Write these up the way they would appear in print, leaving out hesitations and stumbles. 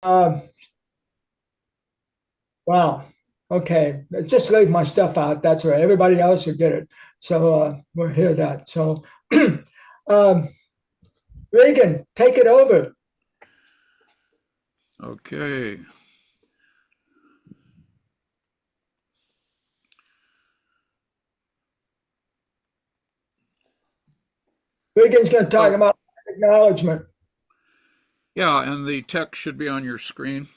Um, wow. Okay. Just leave my stuff out. That's right. Everybody else will get it. So we'll hear that. So um, Reagan, take it over. Okay. Reagan's going to talk Oh, about acknowledgement. yeah, and the text should be on your screen.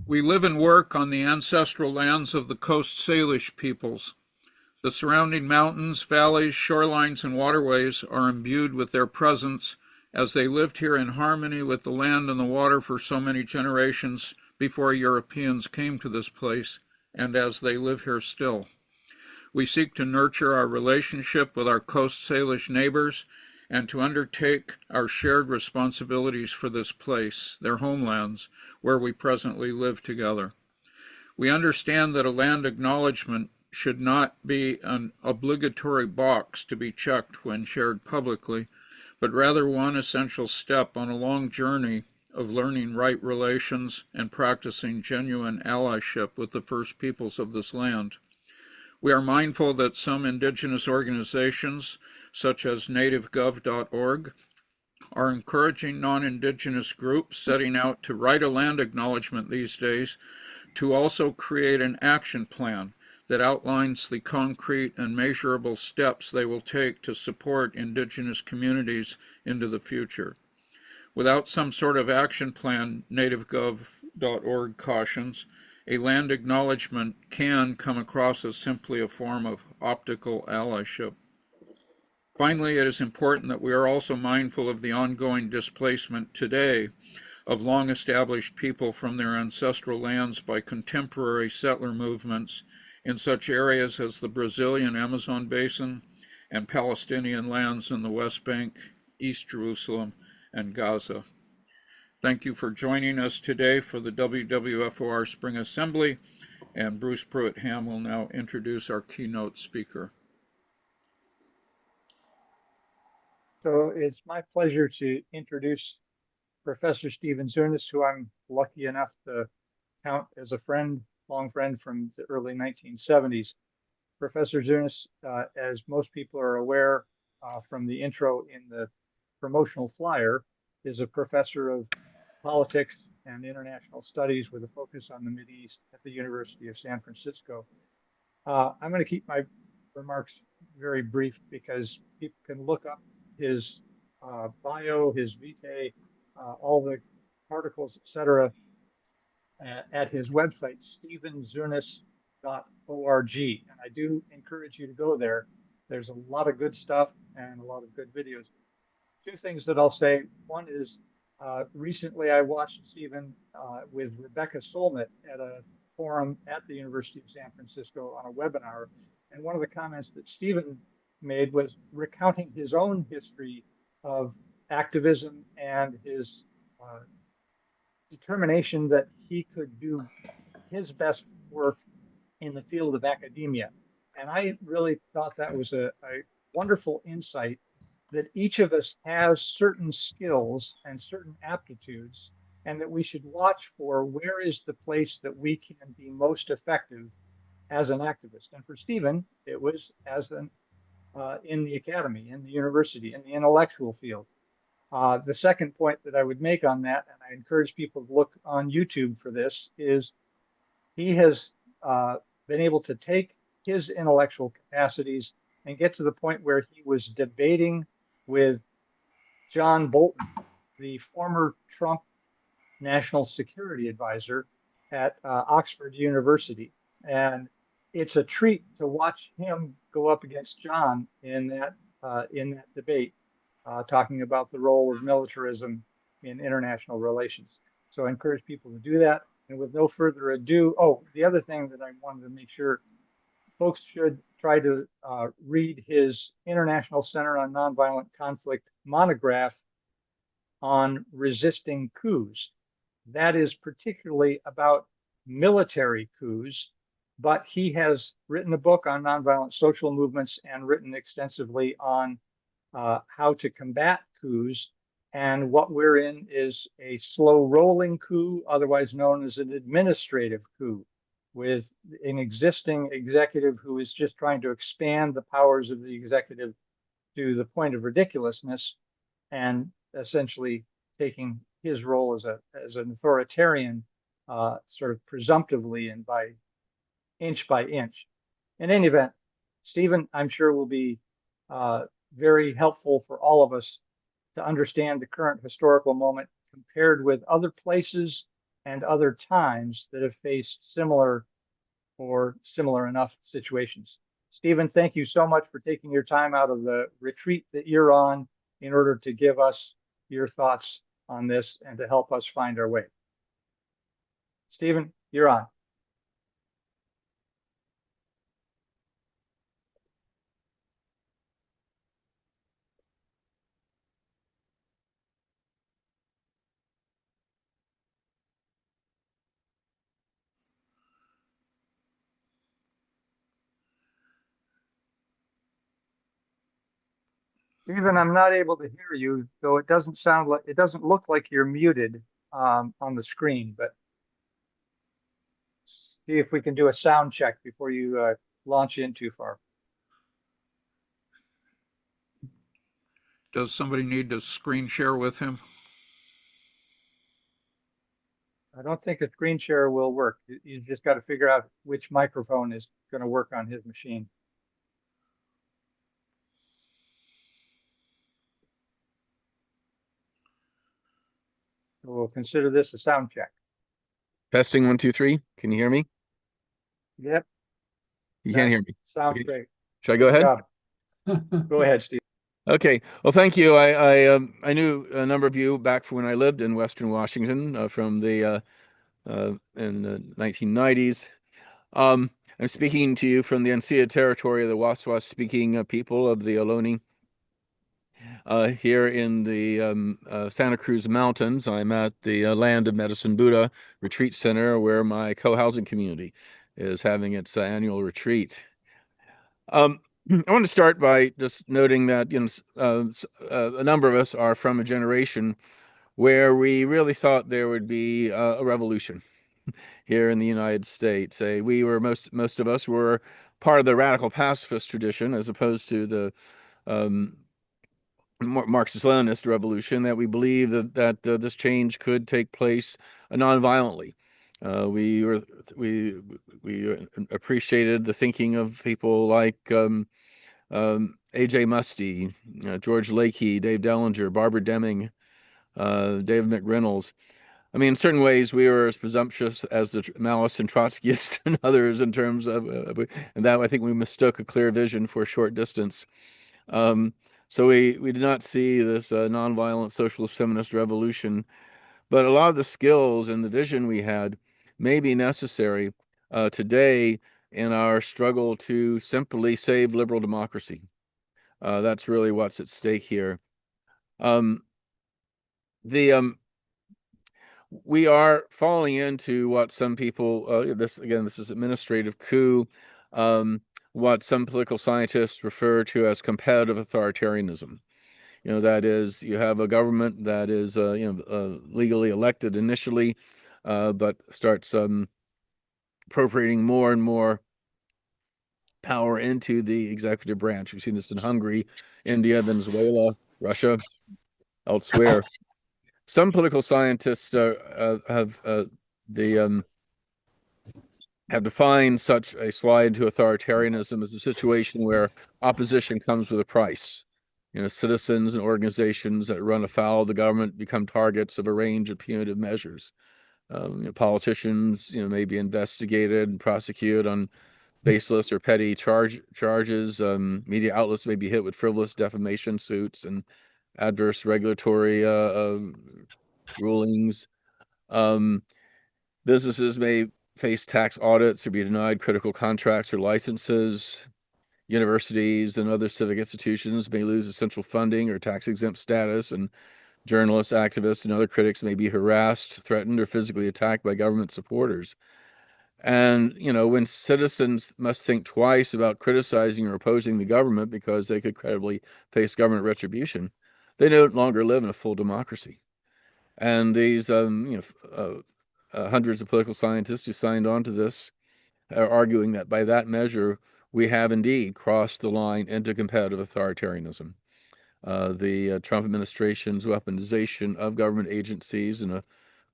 We live and work on the ancestral lands of the Coast Salish peoples. The surrounding mountains, valleys, shorelines, and waterways are imbued with their presence as they lived here in harmony with the land and the water for so many generations before Europeans came to this place, and as they live here still. We seek to nurture our relationship with our Coast Salish neighbors and to undertake our shared responsibilities for this place, their homelands, where we presently live together. We understand that a land acknowledgement should not be an obligatory box to be checked when shared publicly, but rather one essential step on a long journey of learning right relations and practicing genuine allyship with the first peoples of this land. We are mindful that some indigenous organizations, such as nativegov.org, are encouraging non-indigenous groups setting out to write a land acknowledgement these days to also create an action plan that outlines the concrete and measurable steps they will take to support indigenous communities into the future. Without some sort of action plan, nativegov.org cautions, a land acknowledgement can come across as simply a form of optical allyship. Finally, it is important that we are also mindful of the ongoing displacement today of long established people from their ancestral lands by contemporary settler movements in such areas as the Brazilian Amazon basin and Palestinian lands in the West Bank, East Jerusalem, and Gaza. Thank you for joining us today for the WWFOR Spring Assembly, and Bruce Pruitt-Hamm will now introduce our keynote speaker. So it's my pleasure to introduce Professor Stephen Zunes, who I'm lucky enough to count as a friend, long friend from the early 1970s. Professor Zunes, as most people are aware from the intro in the promotional flyer, is a professor of politics and international studies with a focus on the Mideast at the University of San Francisco. I'm going to keep my remarks very brief because people can look up his bio, his vitae, all the articles, etc., at his website, stephenzunes.org. And I do encourage you to go there. There's a lot of good stuff and a lot of good videos. Two things that I'll say. One is recently I watched Stephen with Rebecca Solnit at a forum at the University of San Francisco on a webinar. And one of the comments that Stephen made was recounting his own history of activism and his determination that he could do his best work in the field of academia. And I really thought that was a wonderful insight that each of us has certain skills and certain aptitudes, and that we should watch for where is the place that we can be most effective as an activist. And for Stephen, it was as an in the academy, in the university, in the intellectual field. The second point that I would make on that, and I encourage people to look on YouTube for this, is he has been able to take his intellectual capacities and get to the point where he was debating with John Bolton, the former Trump national security advisor at Oxford University. And it's a treat to watch him go up against John in that debate, talking about the role of militarism in international relations. So I encourage people to do that. And with no further ado, the other thing that I wanted to make sure folks should try to read his International Center on Nonviolent Conflict monograph on resisting coups. That is particularly about military coups, but he has written a book on nonviolent social movements and written extensively on how to combat coups. And what we're in is a slow rolling coup, otherwise known as an administrative coup, with an existing executive who is just trying to expand the powers of the executive to the point of ridiculousness, and essentially taking his role as an authoritarian, sort of presumptively and by inch. In any event, Stephen, I'm sure will be very helpful for all of us to understand the current historical moment compared with other places and other times that have faced similar or similar enough situations. Stephen, thank you so much for taking your time out of the retreat that you're on in order to give us your thoughts on this and to help us find our way. Stephen, you're on. Stephen, I'm not able to hear you, though it doesn't look like you're muted on the screen, but see if we can do a sound check before you launch in too far. Does somebody need to screen share with him? I don't think a screen share will work. You've just got to figure out which microphone is going to work on his machine. So we'll consider this a sound check. Testing 1, 2, 3. Can you hear me? Yep. You can't hear me. Sounds Okay. great. Should I go Good ahead? job. Go ahead, Steve. Okay. Well, thank you. I knew a number of you back from when I lived in Western Washington from the in the 1990s. I'm speaking to you from the unceded territory of the Waswas speaking people of the Ohlone here in the Santa Cruz Mountains. I'm at the Land of Medicine Buddha Retreat Center, where my co-housing community is having its annual retreat. I want to start by just noting that a number of us are from a generation where we really thought there would be a revolution here in the United States. We were most of us were part of the radical pacifist tradition, as opposed to the Marxist-Leninist revolution, that we believed that this change could take place non-violently. We appreciated the thinking of people like A.J. Muste, George Lakey, Dave Dellinger, Barbara Deming, David McReynolds. I mean, in certain ways, we were as presumptuous as the Maoists and Trotskyists and others in terms of, and that I think we mistook a clear vision for a short distance. So we did not see this nonviolent socialist feminist revolution, but a lot of the skills and the vision we had may be necessary today in our struggle to simply save liberal democracy. That's really what's at stake here. We are falling into what some people, this is administrative coup, what some political scientists refer to as competitive authoritarianism. That is, you have a government that is, legally elected initially, but starts appropriating more and more power into the executive branch. We've seen this in Hungary, India, Venezuela, Russia, elsewhere. Some political scientists have defined such a slide to authoritarianism as a situation where opposition comes with a price. Citizens and organizations that run afoul of the government become targets of a range of punitive measures. Politicians, may be investigated and prosecuted on baseless or petty charges. Media outlets may be hit with frivolous defamation suits and adverse regulatory rulings. Businesses may face tax audits or be denied critical contracts or licenses. Universities and other civic institutions may lose essential funding or tax-exempt status, and journalists, activists, and other critics may be harassed, threatened, or physically attacked by government supporters. And, when citizens must think twice about criticizing or opposing the government because they could credibly face government retribution, they no longer live in a full democracy. And these, hundreds of political scientists who signed on to this are arguing that by that measure, we have indeed crossed the line into competitive authoritarianism. The Trump administration's weaponization of government agencies and a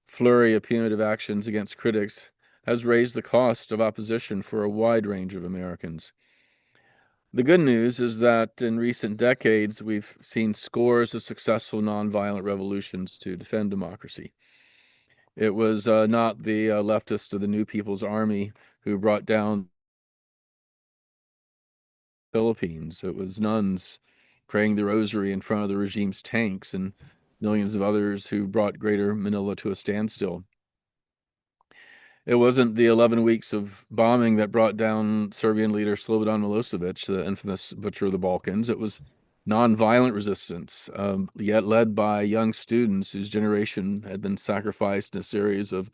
flurry of punitive actions against critics has raised the cost of opposition for a wide range of Americans. The good news is that in recent decades, we've seen scores of successful nonviolent revolutions to defend democracy. It was not the leftists of the New People's Army who brought down the Philippines. It was nuns praying the rosary in front of the regime's tanks and millions of others who brought Greater Manila to a standstill. It wasn't the 11 weeks of bombing that brought down Serbian leader Slobodan Milosevic, the infamous butcher of the Balkans. It was nonviolent resistance, yet led by young students whose generation had been sacrificed in a series of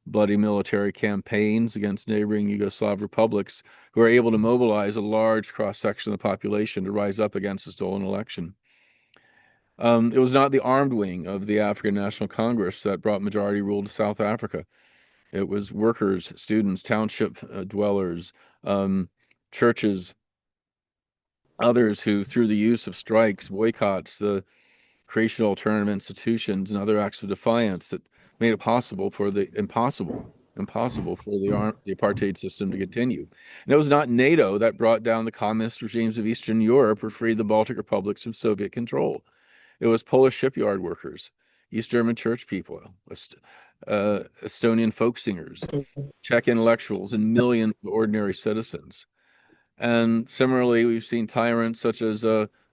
bloody military campaigns against neighboring Yugoslav republics, who were able to mobilize a large cross-section of the population to rise up against the stolen election. It was not the armed wing of the African National Congress that brought majority rule to South Africa. It was workers, students, township dwellers, churches, others who, through the use of strikes, boycotts, the creation of alternative institutions, and other acts of defiance that made it possible for the impossible for the apartheid system to continue. And it was not NATO that brought down the communist regimes of Eastern Europe or freed the Baltic republics from Soviet control. It was Polish shipyard workers, East German church people, Estonian folk singers, Czech intellectuals, and millions of ordinary citizens. And similarly, we've seen tyrants such as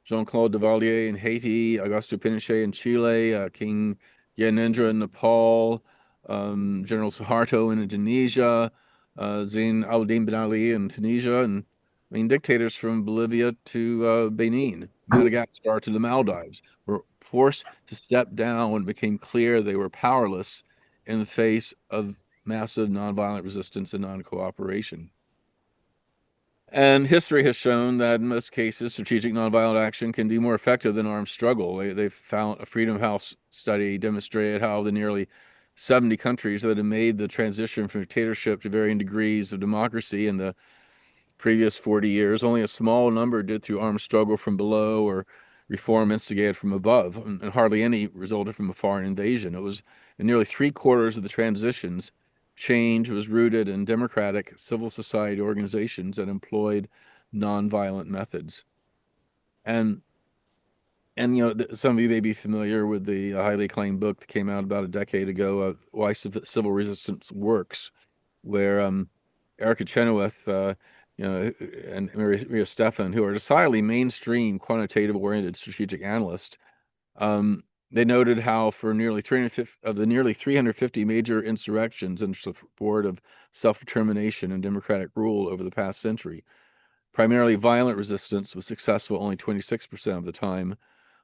Jean-Claude Duvalier in Haiti, Augusto Pinochet in Chile, King Gyanendra in Nepal, General Suharto in Indonesia, Zine al-Din Ben Ali in Tunisia, and I mean, dictators from Bolivia to Benin, Madagascar to the Maldives were forced to step down when it became clear they were powerless in the face of massive nonviolent resistance and non-cooperation. And history has shown that in most cases, strategic nonviolent action can be more effective than armed struggle. They've found a Freedom House study demonstrated how the nearly 70 countries that have made the transition from dictatorship to varying degrees of democracy in the previous 40 years, only a small number did through armed struggle from below or reform instigated from above, and hardly any resulted from a foreign invasion. It was in nearly 3/4 of the transitions, change was rooted in democratic civil society organizations that employed nonviolent methods. And some of you may be familiar with the highly acclaimed book that came out about a decade ago, Why Civil Resistance Works, where Erica Chenoweth, and Maria Stephen, who are decidedly mainstream, quantitative-oriented strategic analysts, they noted how for nearly 350 major insurrections in support of self-determination and democratic rule over the past century, primarily violent resistance was successful only 26% of the time,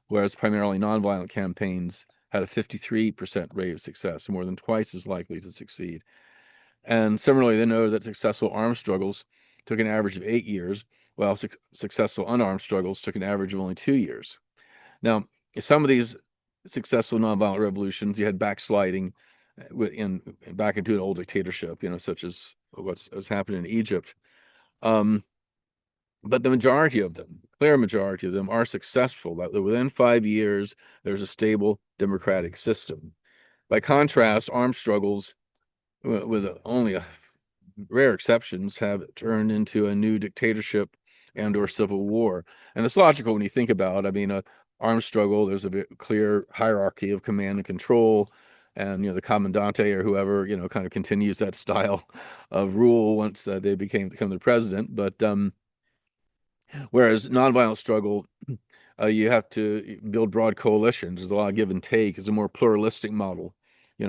whereas primarily nonviolent campaigns had a 53% rate of success, more than twice as likely to succeed. And similarly, they noted that successful armed struggles took an average of 8 years, while successful unarmed struggles took an average of only 2 years. Now, some of these successful nonviolent revolutions, you had backsliding back into an old dictatorship, such as what's happened in Egypt. But the majority of them, clear majority of them, are successful. That within 5 years, there's a stable democratic system. By contrast, armed struggles, with only rare exceptions, have turned into a new dictatorship and/or civil war. And it's logical when you think about it. I mean, an armed struggle, there's a clear hierarchy of command and control, and the commandante or whoever kind of continues that style of rule once they become the president. But whereas nonviolent struggle, you have to build broad coalitions. There's a lot of give and take. It's a more pluralistic model,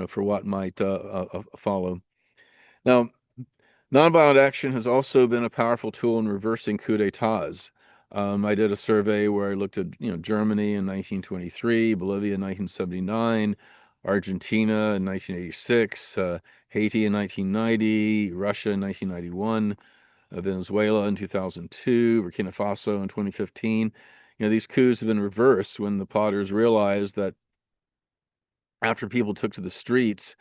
for what might follow. Now, nonviolent action has also been a powerful tool in reversing coup d'etats. I did a survey where I looked at Germany in 1923, Bolivia in 1979, Argentina in 1986, Haiti in 1990, Russia in 1991. Venezuela in 2002, Burkina Faso in 2015. these coups have been reversed when the plotters realized that after people took to the streets,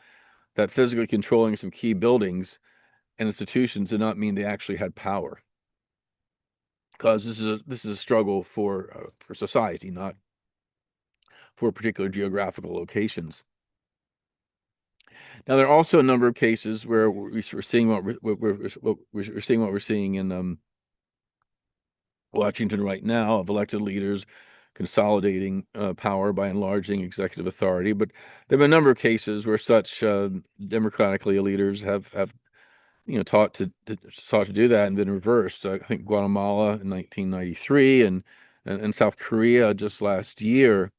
that physically controlling some key buildings and institutions did not mean they actually had power. Because this is a struggle for society, not for particular geographical locations. Now, there are also a number of cases where we're seeing what we're seeing in Washington right now, of elected leaders consolidating power by enlarging executive authority. But there have been a number of cases where such democratically leaders have taught to do that and been reversed. I think Guatemala in 1993 and South Korea just last year.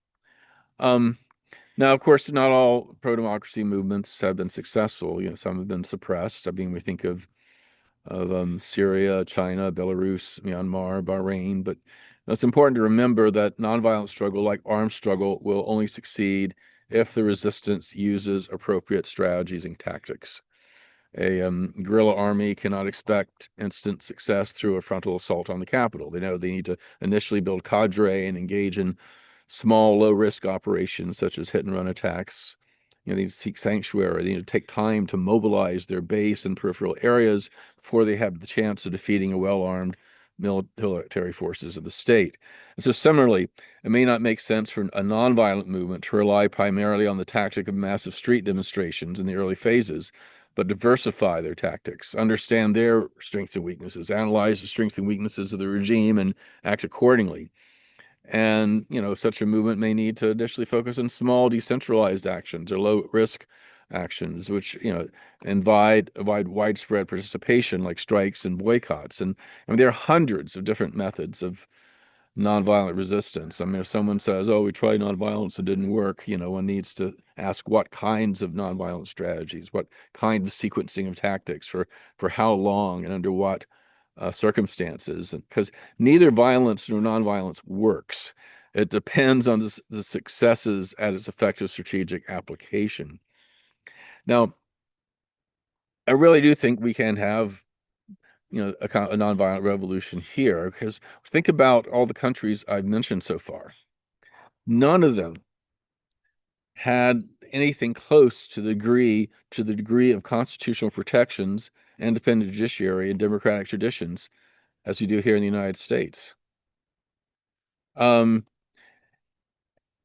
Now, of course, not all pro-democracy movements have been successful. Some have been suppressed. I mean, we think of Syria, China, Belarus, Myanmar, Bahrain. But it's important to remember that nonviolent struggle, like armed struggle, will only succeed if the resistance uses appropriate strategies and tactics. A guerrilla army cannot expect instant success through a frontal assault on the capital. They know they need to initially build cadre and engage in small, low-risk operations such as hit-and-run attacks. They need to seek sanctuary. They need to take time to mobilize their base and peripheral areas before they have the chance of defeating a well-armed military forces of the state. And so similarly, it may not make sense for a nonviolent movement to rely primarily on the tactic of massive street demonstrations in the early phases, but diversify their tactics, understand their strengths and weaknesses, analyze the strengths and weaknesses of the regime, and act accordingly. And, such a movement may need to initially focus on small decentralized actions or low risk actions, which, invite widespread participation like strikes and boycotts. And I mean, there are hundreds of different methods of nonviolent resistance. I mean, if someone says, oh, we tried nonviolence and didn't work, one needs to ask what kinds of nonviolent strategies, what kind of sequencing of tactics for how long and under what circumstances, because neither violence nor nonviolence works. It depends on the successes at its effective strategic application. Now, I really do think we can have, a nonviolent revolution here, because think about all the countries I've mentioned so far. None of them had anything close to the degree of constitutional protections, independent judiciary, and democratic traditions as we do here in the United States. And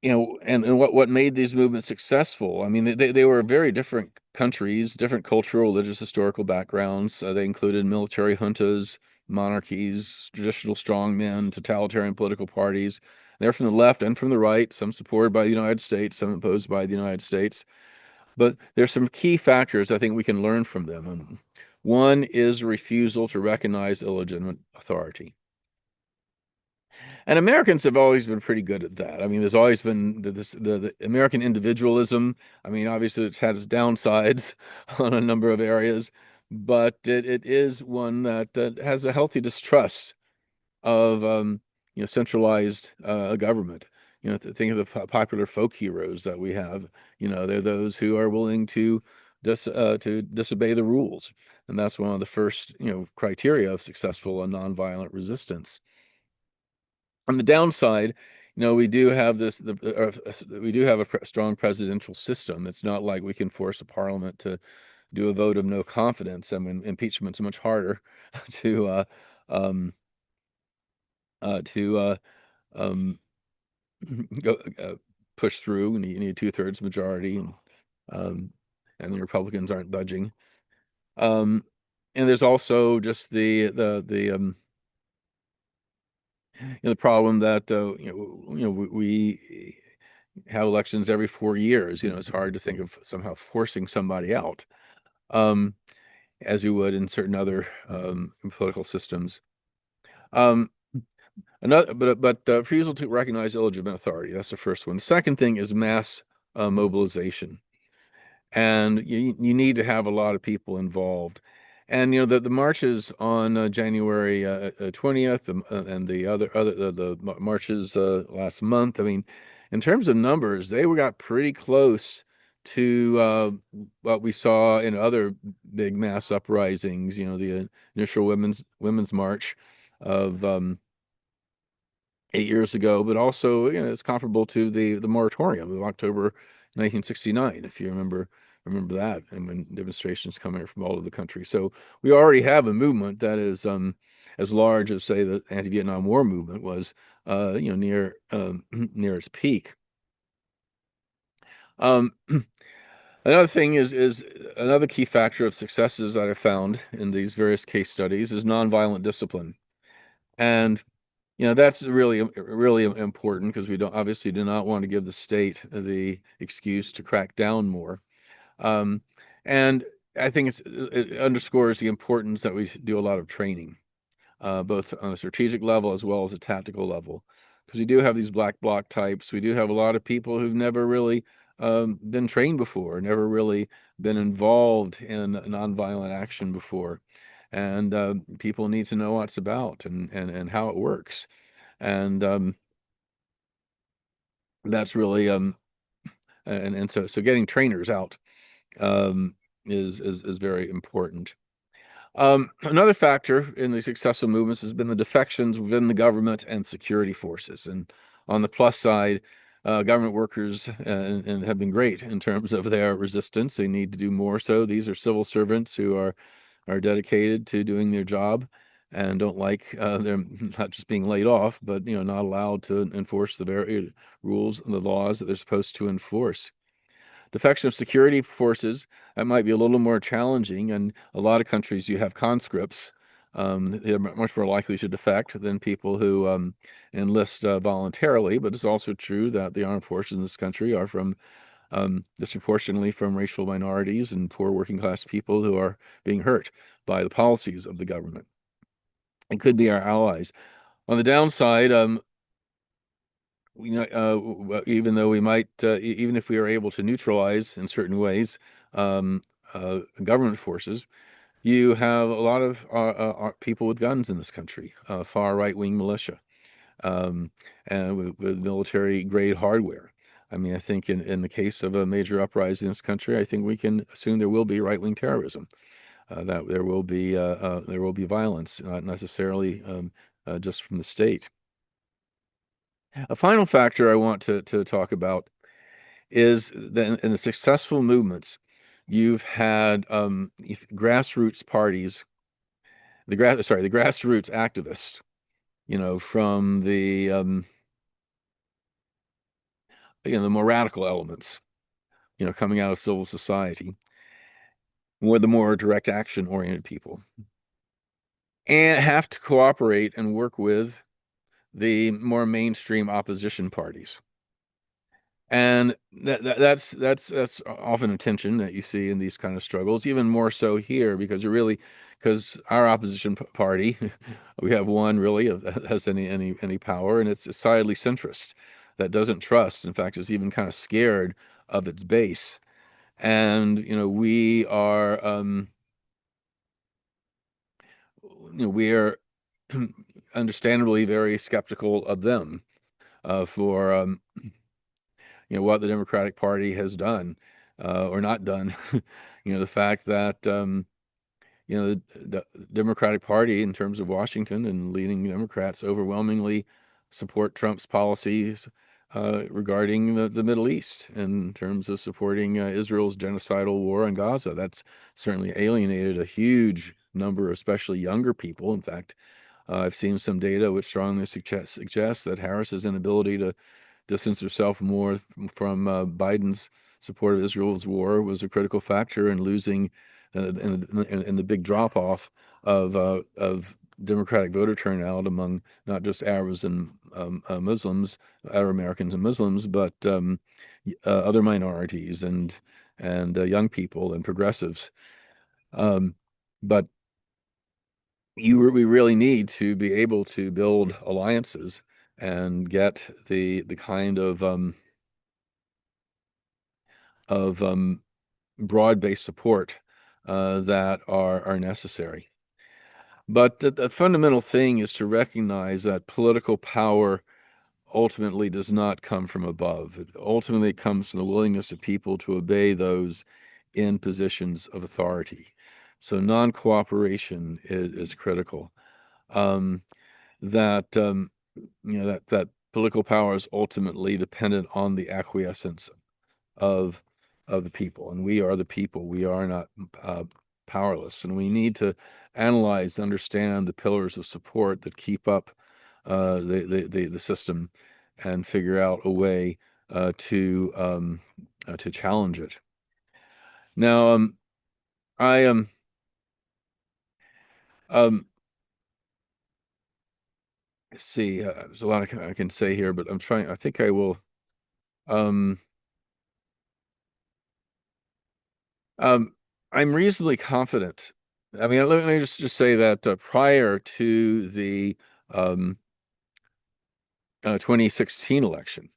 what made these movements successful? I mean, they were very different countries, different cultural, religious, historical backgrounds. They included military juntas, monarchies, traditional strongmen, totalitarian political parties. They're from the left and from the right, some supported by the United States, some opposed by the United States. But there's some key factors I think we can learn from them. And one is a refusal to recognize illegitimate authority. And Americans have always been pretty good at that. I mean, there's always been the American individualism. I mean, obviously it's had its downsides on a number of areas, but it is one that has a healthy distrust of centralized government. Think of the popular folk heroes that we have. They're those who are willing to disobey the rules, and that's one of the first criteria of successful and nonviolent resistance. On the downside, we do have we do have a strong presidential system. It's not like we can force a parliament to do a vote of no confidence. I mean, impeachment's much harder to go push through. And you need a 2/3 majority, and the Republicans aren't budging. And there's also just the problem that we have elections every 4 years. It's hard to think of somehow forcing somebody out, as you would in certain other political systems. But refusal to recognize illegitimate authority. That's the first one. The second thing is mass mobilization, and you need to have a lot of people involved. And the marches on January 20th and the marches last month. I mean, in terms of numbers, they got pretty close to what we saw in other big mass uprisings. The initial women's march of 8 years ago, but also, it's comparable to the moratorium of October 1969, if you remember that, and when demonstrations coming from all over the country. So we already have a movement that is as large as, say, the anti-Vietnam War movement was, near near its peak. Another thing is another key factor of successes that I found in these various case studies is nonviolent discipline. And that's really, really important, because we obviously do not want to give the state the excuse to crack down more. And I think it underscores the importance that we do a lot of training, both on a strategic level as well as a tactical level, because we do have these black bloc types. We do have a lot of people who've never really been trained before, never really been involved in nonviolent action before. And people need to know what it's about and how it works. And that's really and so getting trainers out is very important. Another factor in the successful movements has been the defections within the government and security forces. And on the plus side, government workers and have been great in terms of their resistance. They need to do more so. These are civil servants who are dedicated to doing their job and don't like them not just being laid off, but not allowed to enforce the very rules and the laws that they're supposed to enforce. Defection of security forces, that might be a little more challenging. And a lot of countries, you have conscripts. They're much more likely to defect than people who enlist voluntarily. But it's also true that the armed forces in this country are from disproportionately from racial minorities and poor working class people who are being hurt by the policies of the government. It could be our allies. On the downside, even though we might, even if we are able to neutralize in certain ways government forces, you have a lot of people with guns in this country, far right-wing militia, and with military-grade hardware. I mean, I think in the case of a major uprising in this country, I think we can assume there will be right-wing terrorism, that there will be violence, not necessarily just from the state. A final factor I want to talk about is that in the successful movements, you've had grassroots parties, the grassroots activists, from the the more radical elements, coming out of civil society, or the more direct action oriented people, and have to cooperate and work with the more mainstream opposition parties. And that's often a tension that you see in these kind of struggles, even more so here, because our opposition party, we have one really that has any power, and it's decidedly centrist, that doesn't trust, in fact, is even kind of scared of its base. And we are we are understandably very skeptical of them for what the Democratic Party has done or not done. The fact that the Democratic Party, in terms of Washington and leading Democrats, overwhelmingly support Trump's policies regarding the Middle East, in terms of supporting Israel's genocidal war on Gaza. That's certainly alienated a huge number, especially younger people. In fact, I've seen some data which strongly suggests that Harris's inability to distance herself more from Biden's support of Israel's war was a critical factor in losing in the big drop off of Democratic voter turnout among not just Arabs and Muslims, Arab Americans and Muslims, but other minorities and young people and progressives. But we really need to be able to build alliances and get the kind of broad-based support that are necessary. But the fundamental thing is to recognize that political power ultimately does not come from above. It ultimately comes from the willingness of people to obey those in positions of authority. So non-cooperation is critical. that political power is ultimately dependent on the acquiescence of the people, and we are the people. We are not powerless, and we need to analyze, understand the pillars of support that keep up the system, and figure out a way to challenge it. Now, I am let's see. There's a lot I can say here, but I'm trying. I think I will. Um, I'm reasonably confident. I mean, let me just say that prior to the 2016 election,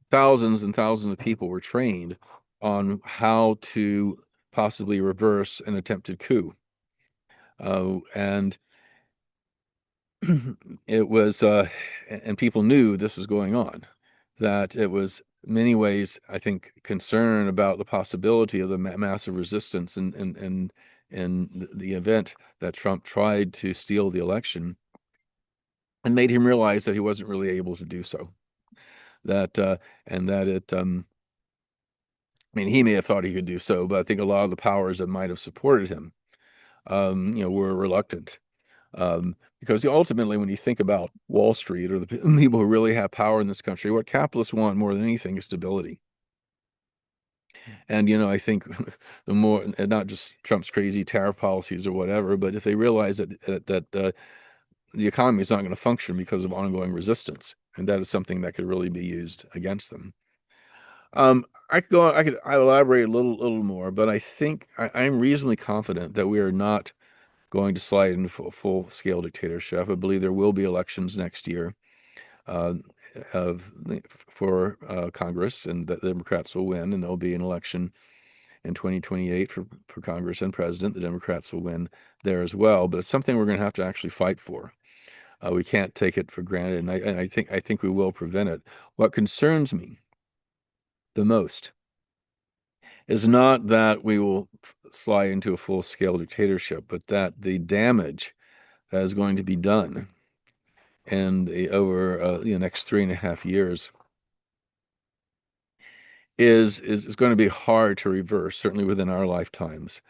thousands and thousands of people were trained on how to possibly reverse an attempted coup. And it was, and people knew this was going on, that it was many ways, I think, concern about the possibility of the massive resistance in the event that Trump tried to steal the election, and made him realize that he wasn't really able to do so. And that it, I mean, he may have thought he could do so, but I think a lot of the powers that might have supported him, were reluctant. Because ultimately, when you think about Wall Street or the people who really have power in this country, what capitalists want more than anything is stability. And, I think the more, and not just Trump's crazy tariff policies or whatever, but if they realize that the economy is not going to function because of ongoing resistance, and that is something that could really be used against them. I elaborate a little more, but I think I'm reasonably confident that we are not going to slide into full-scale dictatorship. I believe there will be elections next year for Congress, and that the Democrats will win, and there'll be an election in 2028 for Congress and president. The Democrats will win there as well, but it's something we're going to have to actually fight for. We can't take it for granted, and I think we will prevent it. What concerns me the most is not that we will slide into a full-scale dictatorship, but that the damage that is going to be done over the next 3.5 years is going to be hard to reverse, certainly within our lifetimes.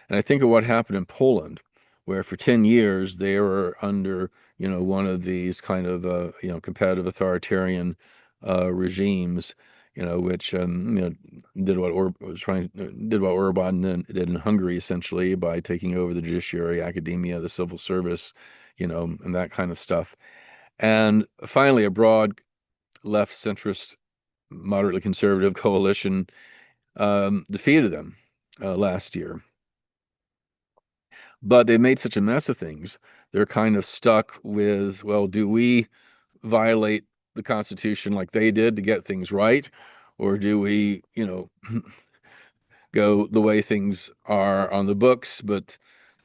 And I think of what happened in Poland, where for 10 years they were under, one of these kind of, competitive authoritarian regimes, which did what Orban did in Hungary, essentially, by taking over the judiciary, academia, the civil service, and that kind of stuff. And finally, a broad left centrist, moderately conservative coalition defeated them last year. But they made such a mess of things, they're kind of stuck with, well, do we violate the Constitution like they did to get things right? Or do we, go the way things are on the books, but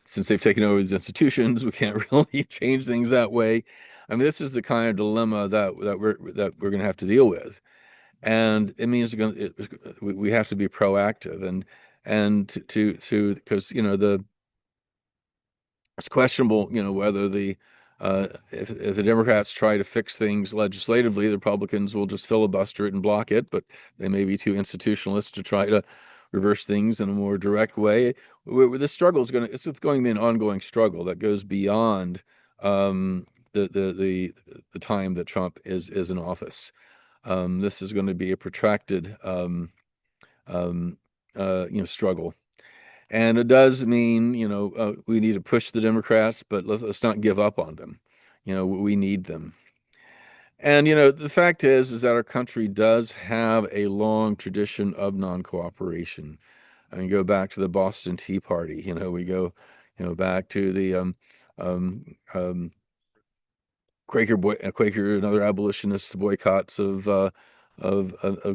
since they've taken over these institutions, we can't really change things that way. I mean, this is the kind of dilemma that we're going to have to deal with, and it means we have to be proactive and to because it's questionable, whether if the Democrats try to fix things legislatively, the Republicans will just filibuster it and block it, but they may be too institutionalist to try to reverse things in a more direct way. This struggle is it's going to be an ongoing struggle that goes beyond the time that Trump is in office. This is going to be a protracted struggle. And it does mean, we need to push the Democrats, but let's not give up on them. We need them. And, the fact is that our country does have a long tradition of non-cooperation. I mean, go back to the Boston Tea Party, we go, back to the Quaker and other abolitionists boycotts of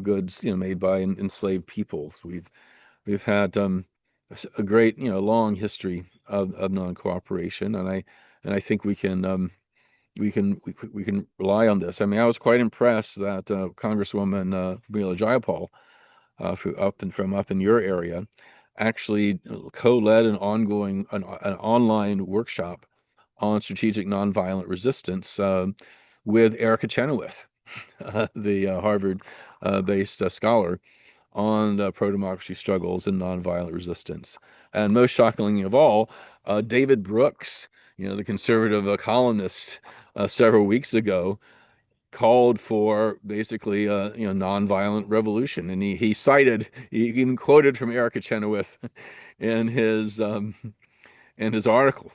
goods, made by enslaved peoples. We've had a great, long history of non-cooperation, and I think we can rely on this. I mean, I was quite impressed that Congresswoman Mila Jayapal, from up in your area, actually co-led an online workshop on strategic nonviolent resistance with Erica Chenoweth, the Harvard-based scholar on pro-democracy struggles and nonviolent resistance. And most shockingly of all, David Brooks, the conservative columnist, several weeks ago called for basically nonviolent revolution, and he even quoted from Erica Chenoweth in his article.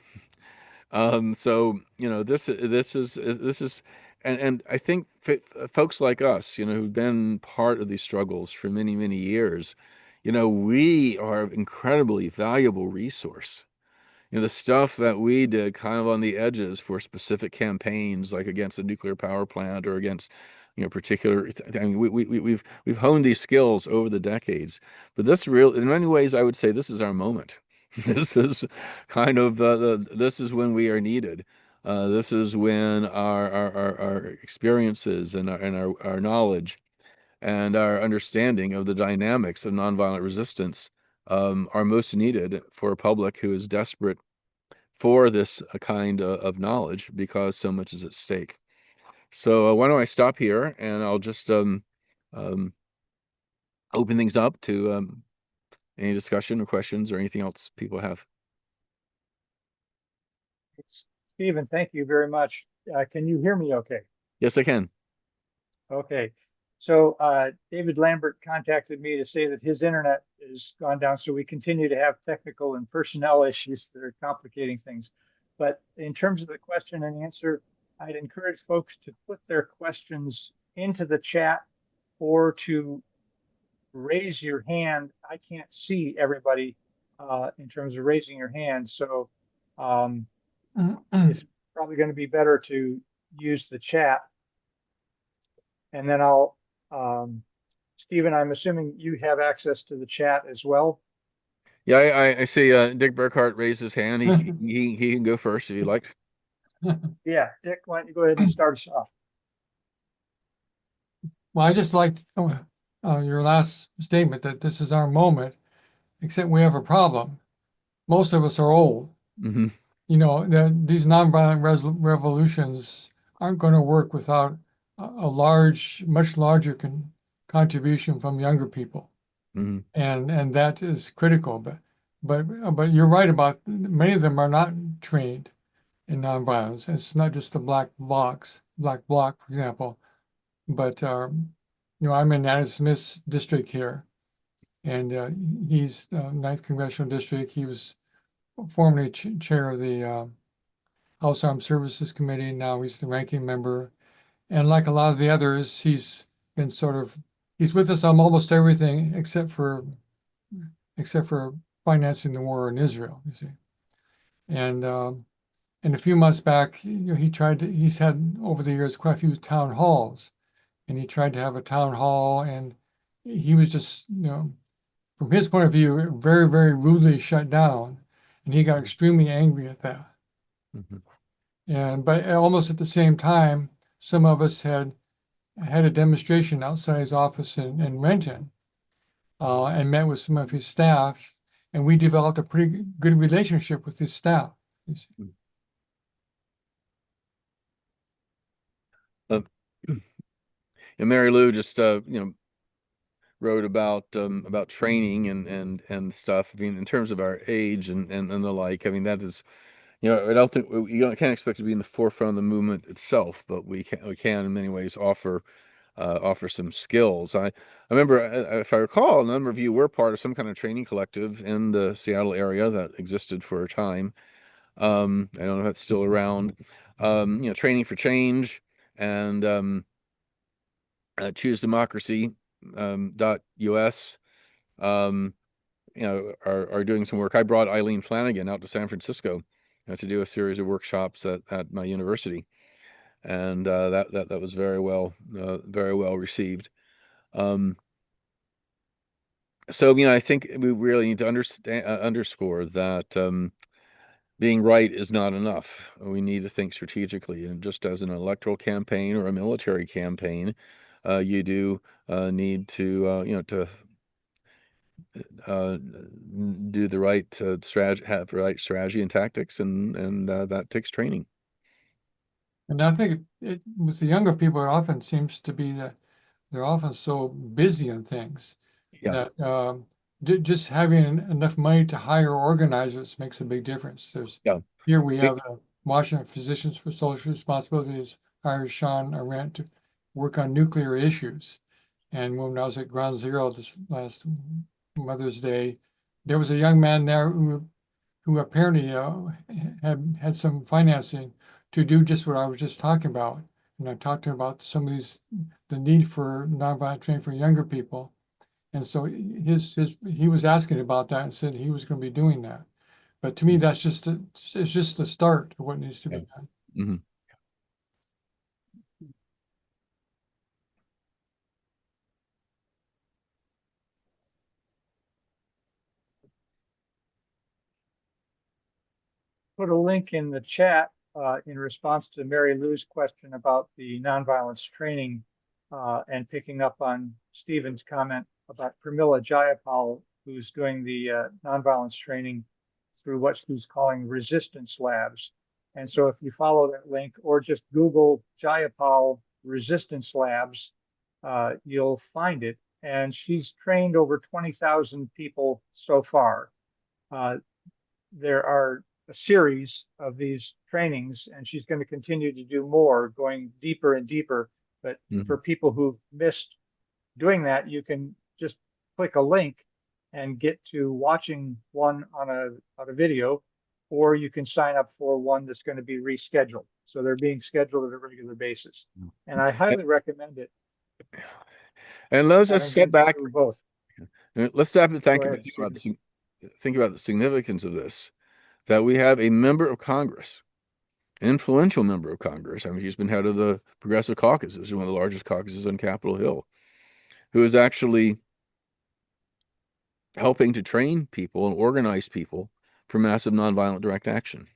So this is and I think folks like us, who've been part of these struggles for many, many years, we are an incredibly valuable resource. The stuff that we did kind of on the edges for specific campaigns, like against a nuclear power plant or against, particular. I mean, we've honed these skills over the decades. But in many ways, I would say this is our moment. This is kind of this is when we are needed. This is when our experiences and our knowledge and our understanding of the dynamics of nonviolent resistance are most needed for a public who is desperate for this kind of knowledge because so much is at stake. So why don't I stop here, and I'll just open things up to any discussion or questions or anything else people have. Stephen, thank you very much. Can you hear me okay? Yes, I can. Okay. So David Lambert contacted me to say that his internet is gone down, so we continue to have technical and personnel issues that are complicating things. But in terms of the question and answer, I'd encourage folks to put their questions into the chat or to raise your hand. I can't see everybody in terms of raising your hand, so it's probably going to be better to use the chat. And then I'll, Stephen, I'm assuming you have access to the chat as well. Yeah, I see Dick Burkhart raised his hand. He can go first if you like. Yeah, Dick, why don't you go ahead and start us off? Well, I just like your last statement that this is our moment, except we have a problem. Most of us are old. Mm-hmm. These nonviolent revolutions aren't going to work without a much larger contribution from younger people. Mm-hmm. And that is critical. But you're right about many of them are not trained in nonviolence. It's not just the black bloc, for example. But I'm in Adam Smith's district here, and he's the 9th Congressional District. He was formerly chair of the House Armed Services Committee. Now he's the ranking member, and like a lot of the others, he's with us on almost everything except for financing the war in Israel. You see, and a few months back, he's had over the years quite a few town halls. And he tried to have a town hall, and he was just, from his point of view, very, very rudely shut down. And he got extremely angry at that. Mm-hmm. But almost at the same time, some of us had a demonstration outside his office in Renton and met with some of his staff. And we developed a pretty good relationship with his staff. And Mary Lou just wrote about training and stuff. I mean, in terms of our age and the like. I mean, that is, I don't think can't expect to be in the forefront of the movement itself, but we can in many ways offer some skills. I remember, if I recall, a number of you were part of some kind of training collective in the Seattle area that existed for a time. I don't know if that's still around. Training for Change and Choose Democracy .us are doing some work. I brought Eileen Flanagan out to San Francisco to do a series of workshops at my university, and that was very well received. So I think we really need to underscore that being right is not enough. We need to think strategically, and just as an electoral campaign or a military campaign, you do need to do the right strategy, have the right strategy and tactics, and that takes training. And I think with the younger people, it often seems to be that they're often so busy in things Yeah. that just having enough money to hire organizers makes a big difference. Yeah. Here we have Washington Physicians for Social Responsibilities hired Sean Arendt to work on nuclear issues. And when I was at Ground Zero this last Mother's Day, there was a young man there who apparently had some financing to do just what I was just talking about. And I talked to him about some of the need for nonviolent training for younger people. And so he was asking about that and said he was going to be doing that. But to me, it's just the start of what needs to be done. Mm-hmm. Put a link in the chat in response to Mary Lou's question about the nonviolence training and picking up on Stephen's comment about Pramila Jayapal, who's doing the nonviolence training through what she's calling resistance labs. And so if you follow that link or just Google Jayapal resistance labs, you'll find it. And she's trained over 20,000 people so far. There are a series of these trainings, and she's going to continue to do more, going deeper and deeper. But for people who've missed doing that, you can just click a link and get to watching one on a video, or you can sign up for one that's going to be rescheduled. So they're being scheduled at a regular basis, and I highly recommend it. And let's just step back. Both. Let's stop and think about the significance of this. That we have a member of Congress, an influential member of Congress. I mean, he's been head of the Progressive Caucus, which is one of the largest caucuses on Capitol Hill, who is actually helping to train people and organize people for massive nonviolent direct action.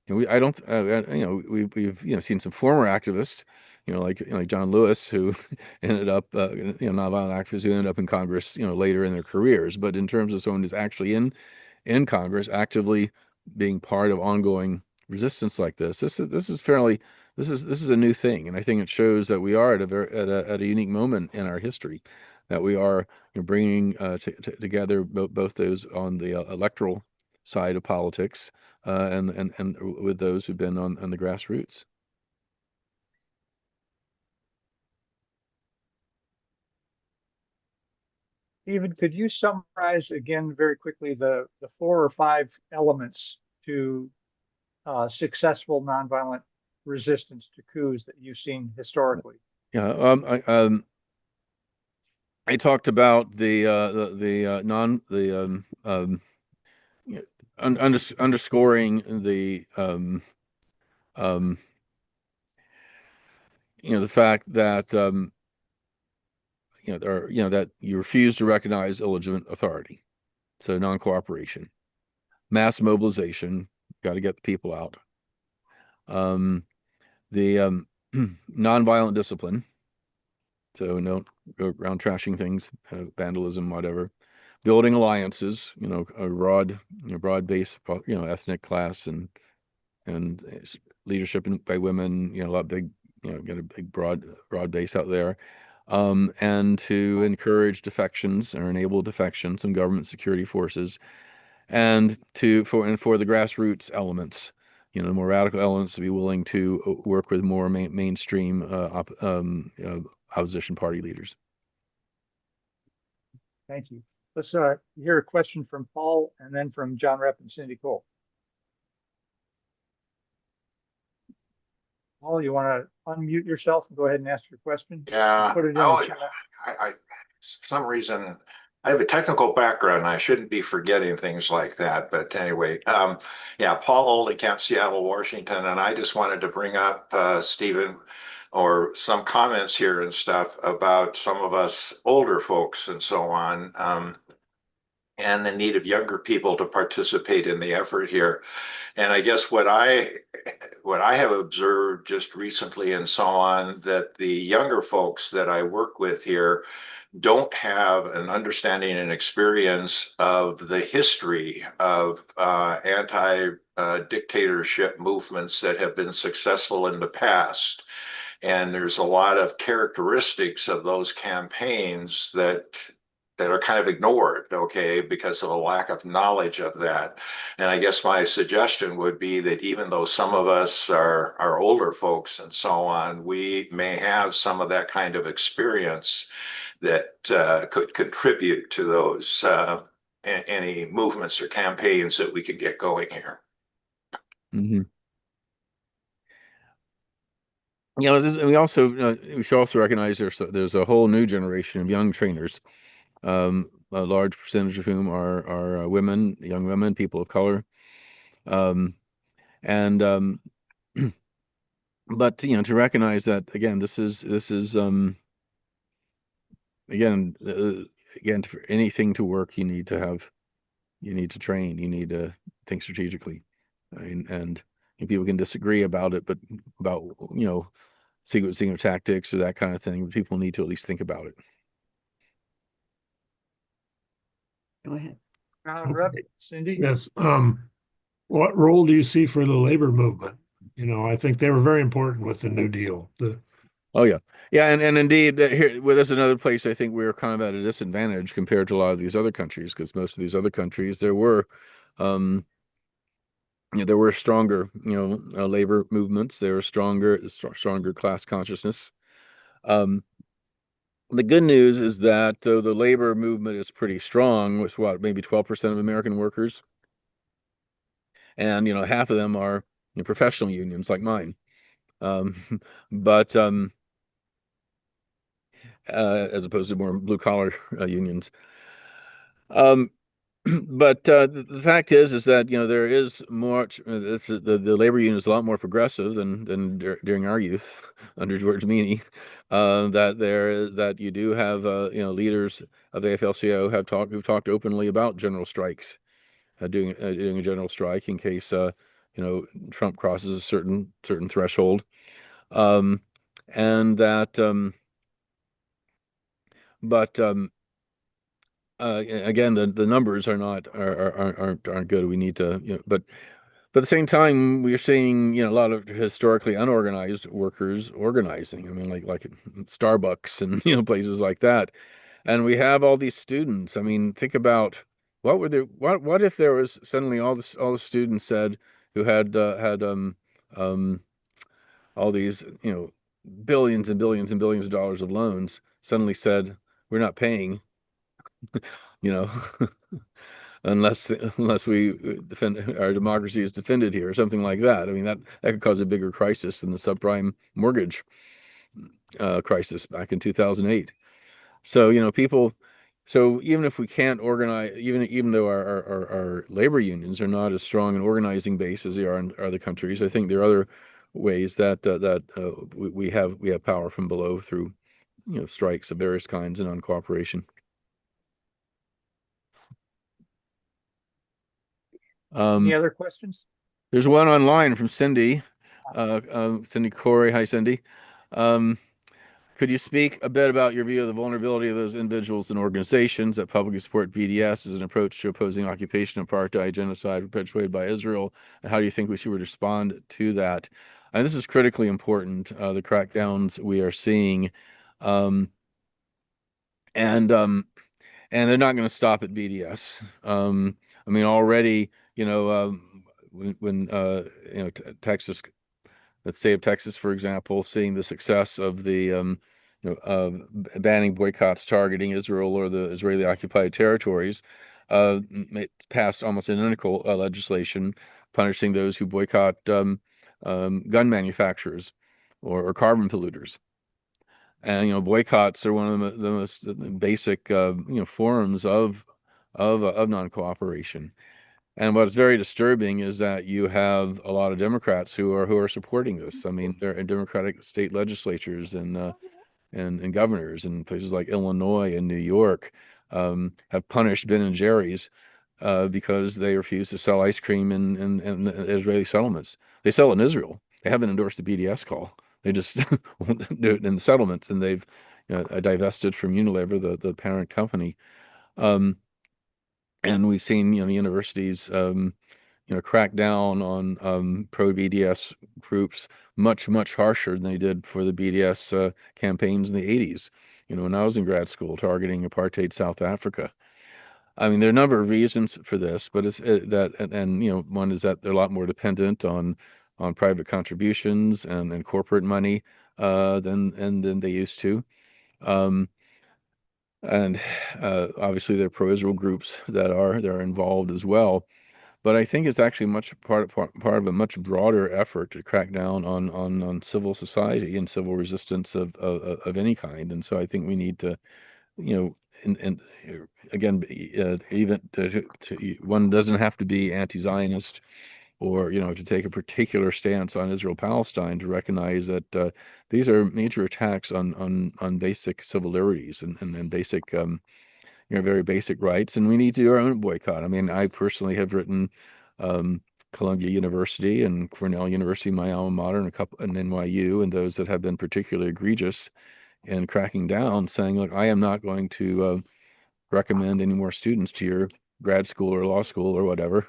And we've seen some former activists, like John Lewis, who ended up, nonviolent activists who ended up in Congress, later in their careers. But in terms of someone who's actually in Congress, actively being part of ongoing resistance like this is a new thing, and I think it shows that we are at a unique moment in our history, that we are bringing together both those on the electoral side of politics and with those who've been on the grassroots. Stephen, could you summarize again very quickly the 4 or 5 elements to successful nonviolent resistance to coups that you've seen historically? Yeah, I talked about underscoring the the fact that that you refuse to recognize illegitimate authority, so non-cooperation, mass mobilization, got to get the people out, the nonviolent discipline, so don't go around trashing things, vandalism, whatever, building alliances, a broad base, ethnic class and leadership by women, a lot big, get a big broad base out there. And to encourage defections or enable defections from government security forces, and for the grassroots elements, the more radical elements, to be willing to work with more mainstream opposition party leaders. Thank you. Let's hear a question from Paul and then from John Rep and Cindy Cole. Paul, you want to unmute yourself and go ahead and ask your question? Yeah. Put it in the chat. For some reason, I have a technical background and I shouldn't be forgetting things like that. But anyway, yeah, Paul Oldecamp, Seattle, Washington. And I just wanted to bring up, Stephen, or some comments here and stuff about some of us older folks and so on, and the need of younger people to participate in the effort here. And I guess what I have observed just recently and so on, that the younger folks that I work with here, don't have an understanding and experience of the history of anti-dictatorship movements that have been successful in the past. And there's a lot of characteristics of those campaigns that are kind of ignored, okay, because of a lack of knowledge of that. And I guess my suggestion would be that even though some of us are older folks and so on, we may have some of that kind of experience that could contribute to those any movements or campaigns that we could get going here. Mm-hmm. You know, we should also recognize there's a whole new generation of young trainers, a large percentage of whom are women, young women, people of color, and but you know, to recognize that again, this is again for anything to work, you need to train, you need to think strategically. I mean, and people can disagree about it, but about sequencing of tactics or that kind of thing, people need to at least think about it. Go ahead. Cindy? Yes. What role do you see for the labor movement? You know, I think they were very important with the New Deal. Oh yeah, yeah, and indeed, here, well, there's another place I think we were kind of at a disadvantage compared to a lot of these other countries, because most of these other countries there were stronger, labor movements. There were stronger class consciousness. The good news is that though the labor movement is pretty strong, with maybe 12% of American workers, and half of them are professional unions like mine, but as opposed to more blue collar unions. But the fact is that there is much. The labor union is a lot more progressive than during our youth under George Meany. That you do have leaders of the AFL-CIO who've talked openly about general strikes, doing a general strike in case Trump crosses a certain threshold, and that but again, the numbers aren't good. We need to, but at the same time, we're seeing a lot of historically unorganized workers organizing. I mean, like Starbucks and places like that. And we have all these students. I mean, think about what if there was suddenly all the students said who had all these billions and billions and billions of dollars of loans suddenly said, we're not paying. Unless we defend our democracy is defended here or something like that. I mean, that could cause a bigger crisis than the subprime mortgage crisis back in 2008. So people. So even if we can't organize, even though our labor unions are not as strong an organizing base as they are in other countries, I think there are other ways that we have power from below through strikes of various kinds and non-cooperation. Any other questions? There's one online from Cindy, Cindy Corey. Hi, Cindy. Could you speak a bit about your view of the vulnerability of those individuals and organizations that publicly support BDS as an approach to opposing occupation, apartheid, genocide perpetuated by Israel? And how do you think we should respond to that? And this is critically important, the crackdowns we are seeing. And they're not going to stop at BDS. I mean, already, when Texas, let's say of Texas, for example, seeing the success of the banning boycotts targeting Israel or the Israeli occupied territories, it passed almost identical legislation punishing those who boycott gun manufacturers or carbon polluters. And boycotts are one of the most basic forms of non-cooperation. And what's very disturbing is that you have a lot of Democrats who are supporting this. I mean, they're in Democratic state legislatures and governors in places like Illinois and New York have punished Ben and Jerry's because they refuse to sell ice cream in Israeli settlements. They sell in Israel. They haven't endorsed the BDS call. They just won't do it in the settlements, and they've divested from Unilever, the parent company. And we've seen, universities, crack down on pro-BDS groups much, much harsher than they did for the BDS campaigns in the 80s, when I was in grad school, targeting apartheid South Africa. I mean, there are a number of reasons for this, but it's one is that they're a lot more dependent on private contributions and corporate money than they used to. And obviously there are pro-Israel groups that are involved as well. But I think it's actually much part of a much broader effort to crack down on civil society and civil resistance of any kind. And so I think we need to, and again, even one doesn't have to be anti-Zionist or to take a particular stance on Israel-Palestine to recognize that these are major attacks on basic civil liberties and basic very basic rights, and we need to do our own boycott. I mean, I personally have written Columbia University and Cornell University, my alma mater, and NYU, and those that have been particularly egregious in cracking down, saying, look, I am not going to recommend any more students to your grad school or law school or whatever.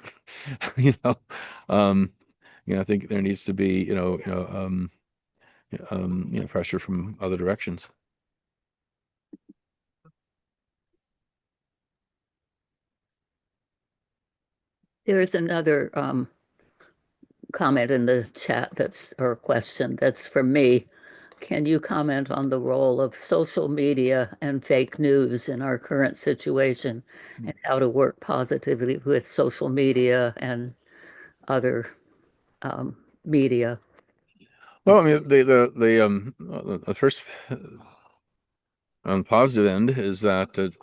I think there needs to be, pressure from other directions. There's another comment in the chat or a question that's for me. Can you comment on the role of social media and fake news in our current situation and how to work positively with social media and other media? Well, I mean, the first on the positive end is that the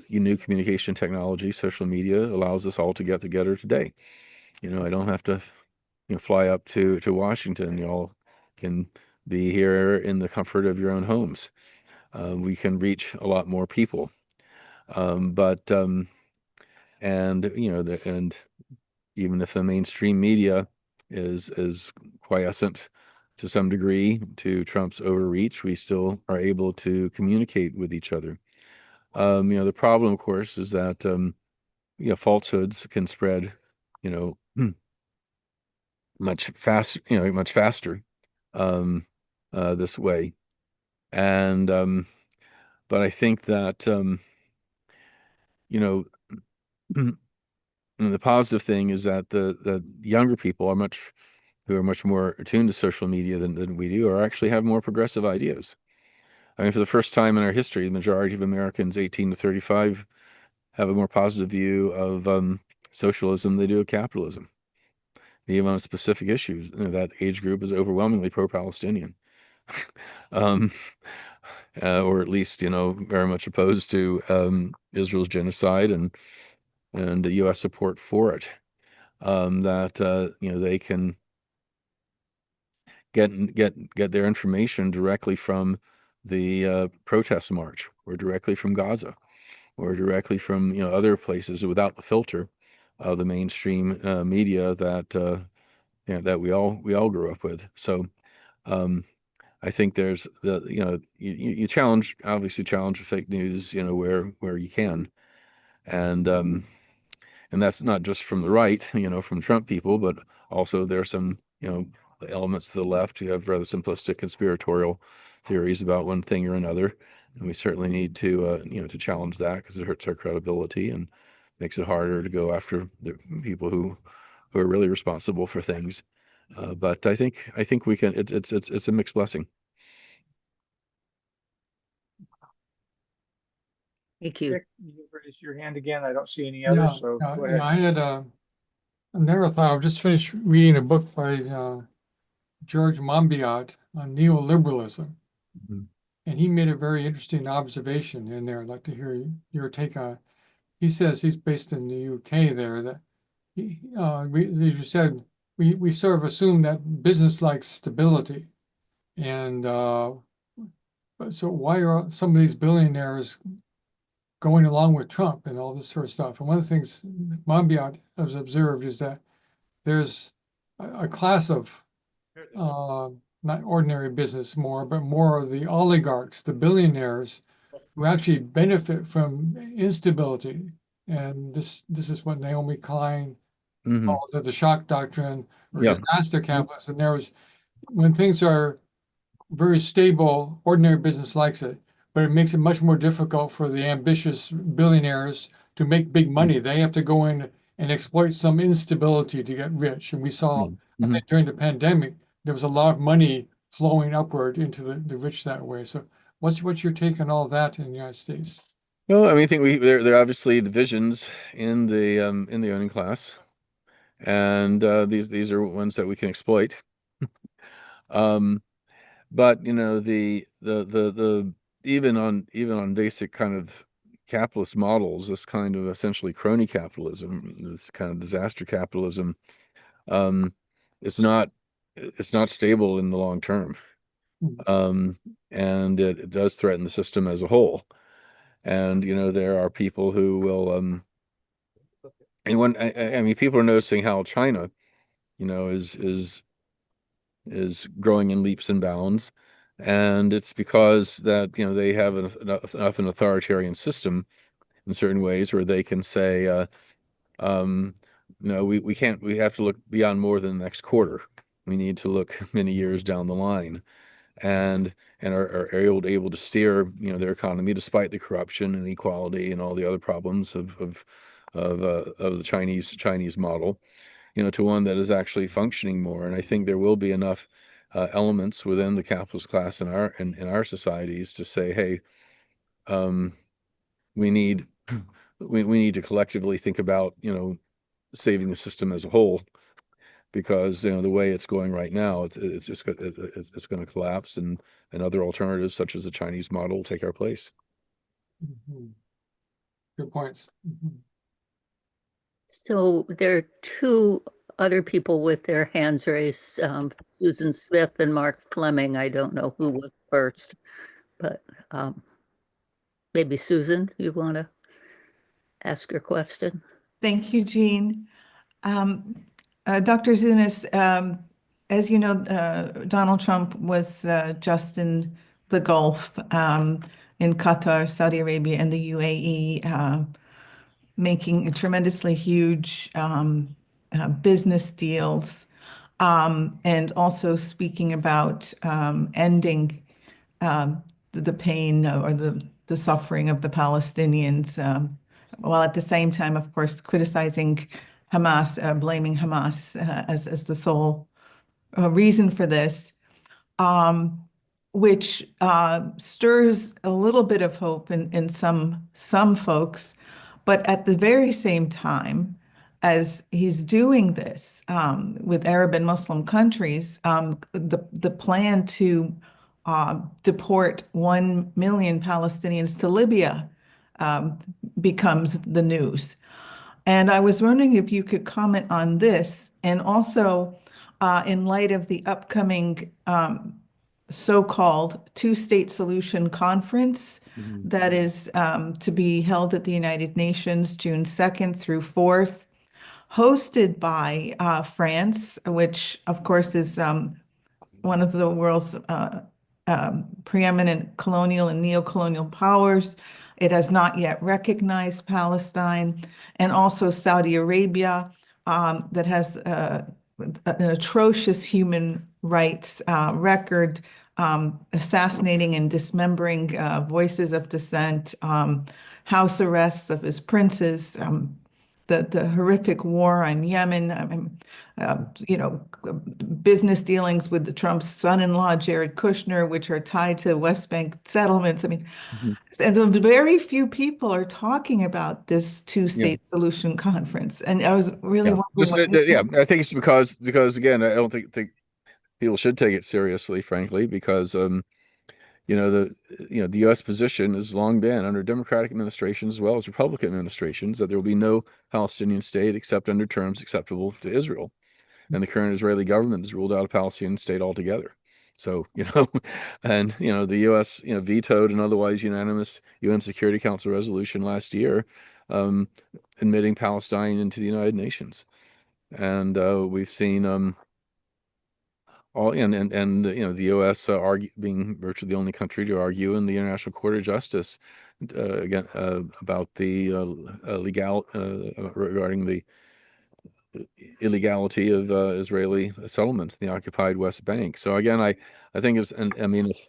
new communication technology, social media, allows us all to get together today. I don't have to fly up to Washington. Y'all can be here in the comfort of your own homes. We can reach a lot more people. And even if the mainstream media is quiescent to some degree to Trump's overreach, we still are able to communicate with each other. The problem, of course, is that falsehoods can spread, much faster this way. And but I think that the positive thing is that the younger people who are much more attuned to social media than we do, or actually have more progressive ideas. I mean, for the first time in our history, the majority of Americans 18 to 35 have a more positive view of socialism than they do of capitalism. Even on specific issues, that age group is overwhelmingly pro-Palestinian, or at least very much opposed to Israel's genocide and the U.S. support for it. That they can get their information directly from the protest march, or directly from Gaza, or directly from other places without the filter of the mainstream media that that we all grew up with. So I think there's you obviously challenge fake news where you can, and that's not just from the right, from Trump people, but also there are some elements to the left who have rather simplistic conspiratorial theories about one thing or another, and we certainly need to to challenge that, because it hurts our credibility and makes it harder to go after the people who are really responsible for things. But I think we can. It's a mixed blessing. Thank you. Dick, you raised your hand again. I don't see any others, so go ahead. I had I never thought. I've just finished reading a book by George Monbiot on neoliberalism. Mhm. And he made a very interesting observation in there. I'd like to hear your take on it. He says, he's based in the UK there, that as you said, we sort of assume that business likes stability. And so why are some of these billionaires going along with Trump and all this sort of stuff? And one of the things Monbiot has observed is that there's a class of not ordinary business more, but more of the oligarchs, the billionaires who actually benefit from instability. And this is what Naomi Klein called the shock doctrine or Yeah. disaster capitalism. And there was, when things are very stable, ordinary business likes it, but it makes it much more difficult for the ambitious billionaires to make big money. They have to go in and exploit some instability to get rich. And we saw, I think, during the pandemic, there was a lot of money flowing upward into the rich that way. So what's your take on all that in the United States? Well, I mean, I think there are obviously divisions in the owning class, and these are ones that we can exploit. But you know, the even on basic kind of capitalist models, this kind of essentially crony capitalism, this kind of disaster capitalism, um, it's not stable in the long term. And it does threaten the system as a whole. And you know, there are people who will and when I mean, people are noticing how China, you know, is growing in leaps and bounds, and it's because that, you know, they have an authoritarian system in certain ways where they can say, no, we can't, we have to look beyond more than the next quarter. We need to look many years down the line, and are able to steer, you know, their economy despite the corruption and inequality and all the other problems of the Chinese model, you know, to one that is actually functioning more. And I think there will be enough elements within the capitalist class in our societies to say, hey, we need we need to collectively think about, you know, saving the system as a whole, because, you know, the way it's going right now, it's just it's going to collapse, and other alternatives such as the Chinese model will take our place. Good points. So there are two other people with their hands raised, Susan Smith and Mark Fleming. I don't know who was first, but maybe Susan, you want to ask your question? Thank you, Jean. Dr. Zunes, as you know, Donald Trump was just in the Gulf, in Qatar, Saudi Arabia, and the UAE, making tremendously huge business deals, and also speaking about ending the pain or the suffering of the Palestinians, while at the same time, of course, criticizing Hamas, blaming Hamas as the sole reason for this, which stirs a little bit of hope in some folks. But at the very same time, as he's doing this with Arab and Muslim countries, the plan to deport 1 million Palestinians to Libya becomes the news. And I was wondering if you could comment on this, and also in light of the upcoming so-called two-state solution conference that is to be held at the United Nations June 2nd through 4th, hosted by France, which of course is one of the world's preeminent colonial and neo-colonial powers. It has not yet recognized Palestine, and also Saudi Arabia, that has an atrocious human rights record, assassinating and dismembering voices of dissent, house arrests of his princes, the horrific war on Yemen, you know, business dealings with the Trump's son-in-law, Jared Kushner, which are tied to West Bank settlements. I mean, and so very few people are talking about this two-state solution conference. And I was really wondering I think it's because again, I don't think people should take it seriously, frankly, because you know, the U.S. position has long been, under Democratic administrations as well as Republican administrations, that there will be no Palestinian state except under terms acceptable to Israel. And the current Israeli government has ruled out a Palestinian state altogether. So, you know, and, you know, the U.S., you know, vetoed an otherwise unanimous UN Security Council resolution last year, admitting Palestine into the United Nations. And we've seen all and the U.S. Being virtually the only country to argue in the International Court of Justice again about the regarding the illegality of Israeli settlements in the occupied West Bank. So again, I think it's, and I mean, if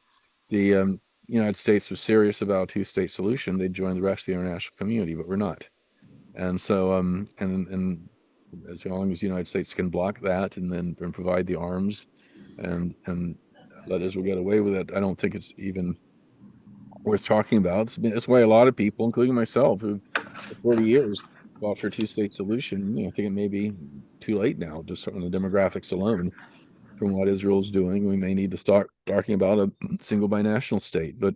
the United States was serious about a two-state solution, they'd join the rest of the international community, but we're not. And so and as long as the United States can block that and provide the arms and let Israel get away with it, I don't think it's even worth talking about. It's why a lot of people, including myself, who for 40 years fought for a two-state solution, I think it may be too late now, just on the demographics alone, from what Israel's doing. We may need to start talking about a single binational state. But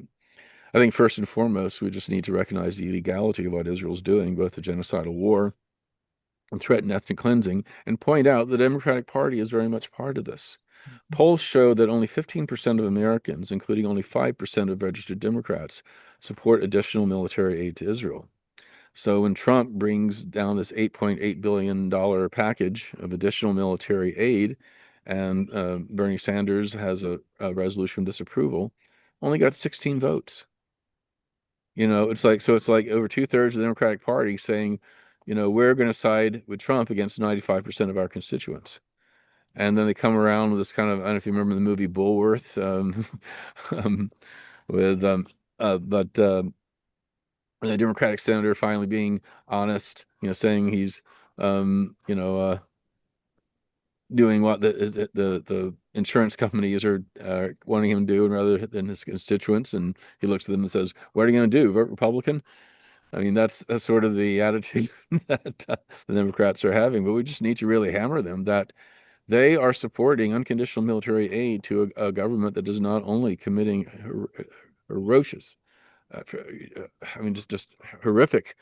I think first and foremost, we just need to recognize the illegality of what Israel's doing, both the genocidal war and threaten ethnic cleansing, and point out the Democratic Party is very much part of this. Polls show that only 15% of Americans, including only 5% of registered Democrats, support additional military aid to Israel. So when Trump brings down this $8.8 billion package of additional military aid, and Bernie Sanders has a resolution of disapproval, only got 16 votes. It's like over 2/3 of the Democratic Party saying, we're going to side with Trump against 95% of our constituents. And then they come around with this kind of, I don't know if you remember the movie Bullworth, a Democratic senator finally being honest, saying he's, doing what the insurance companies are wanting him to do rather than his constituents. And he looks at them and says, what are you going to do, vote Republican? I mean, that's sort of the attitude that the Democrats are having. But we just need to really hammer them that they are supporting unconditional military aid to a government that is not only committing ferocious, I mean, just horrific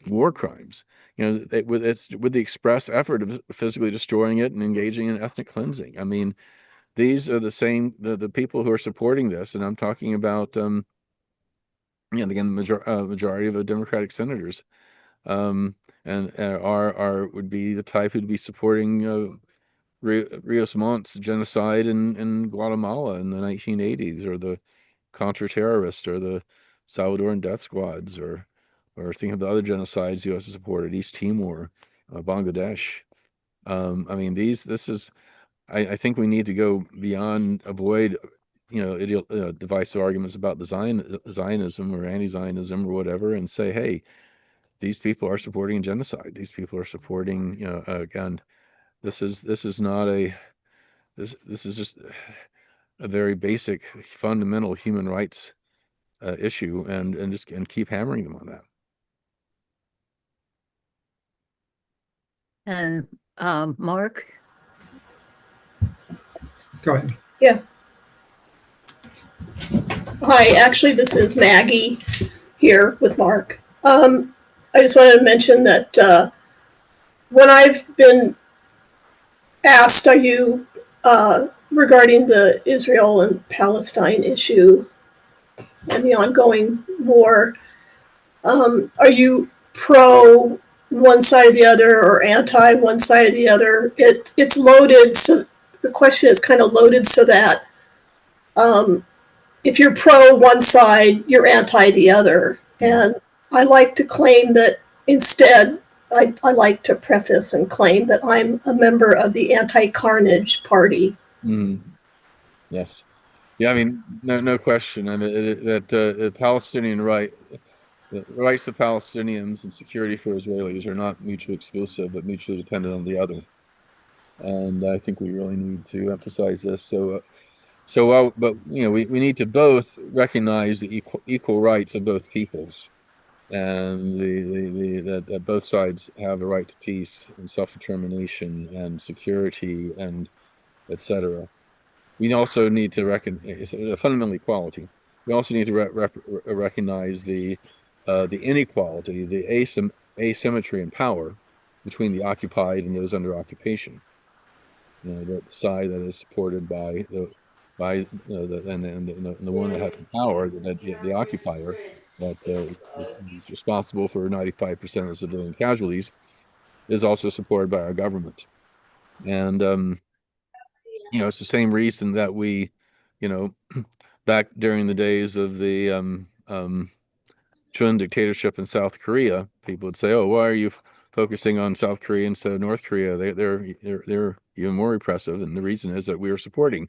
war crimes. With the express effort of physically destroying it and engaging in ethnic cleansing. I mean, these are the people who are supporting this, and I'm talking about again the majority of the Democratic senators, and would be the type who'd be supporting Rios Montt's genocide in Guatemala in the 1980s, or the Contra terrorists, or the Salvadoran death squads, or think of the other genocides the U.S. has supported, East Timor, Bangladesh. I mean, I think we need to go beyond, avoid, divisive arguments about the Zionism or anti-Zionism or whatever, and say, hey, these people are supporting genocide. These people are supporting, again, this is just a very basic, fundamental human rights issue, and keep hammering them on that. And Mark? Go ahead. Yeah. Hi, actually, this is Maggie here with Mark. I just wanted to mention that when I've been asked, are you regarding the Israel and Palestine issue and the ongoing war, are you pro one side or the other or anti one side or the other? It's loaded, so the question is kind of loaded so that if you're pro one side, you're anti the other. And I like to claim that instead, I like to preface and claim that I'm a member of the anti-carnage party. Yes. Yeah, I mean, no question. I mean, that Palestinian the rights of Palestinians and security for Israelis are not mutually exclusive, but mutually dependent on the other. And I think we really need to emphasize this. But we need to both recognize the equal rights of both peoples, and that both sides have a right to peace and self-determination and security and etc. We also need to recognize fundamental equality. We also need to recognize the inequality, the asymmetry in power between the occupied and those under occupation. The side that is supported by the one that has the power, the occupier, that is responsible for 95% of civilian casualties, is also supported by our government. And You know, it's the same reason that we, you know, back during the days of the Chun dictatorship in South Korea, people would say, "Oh, why are you focusing on South Korea instead of North Korea? They're even more repressive." And the reason is that we are supporting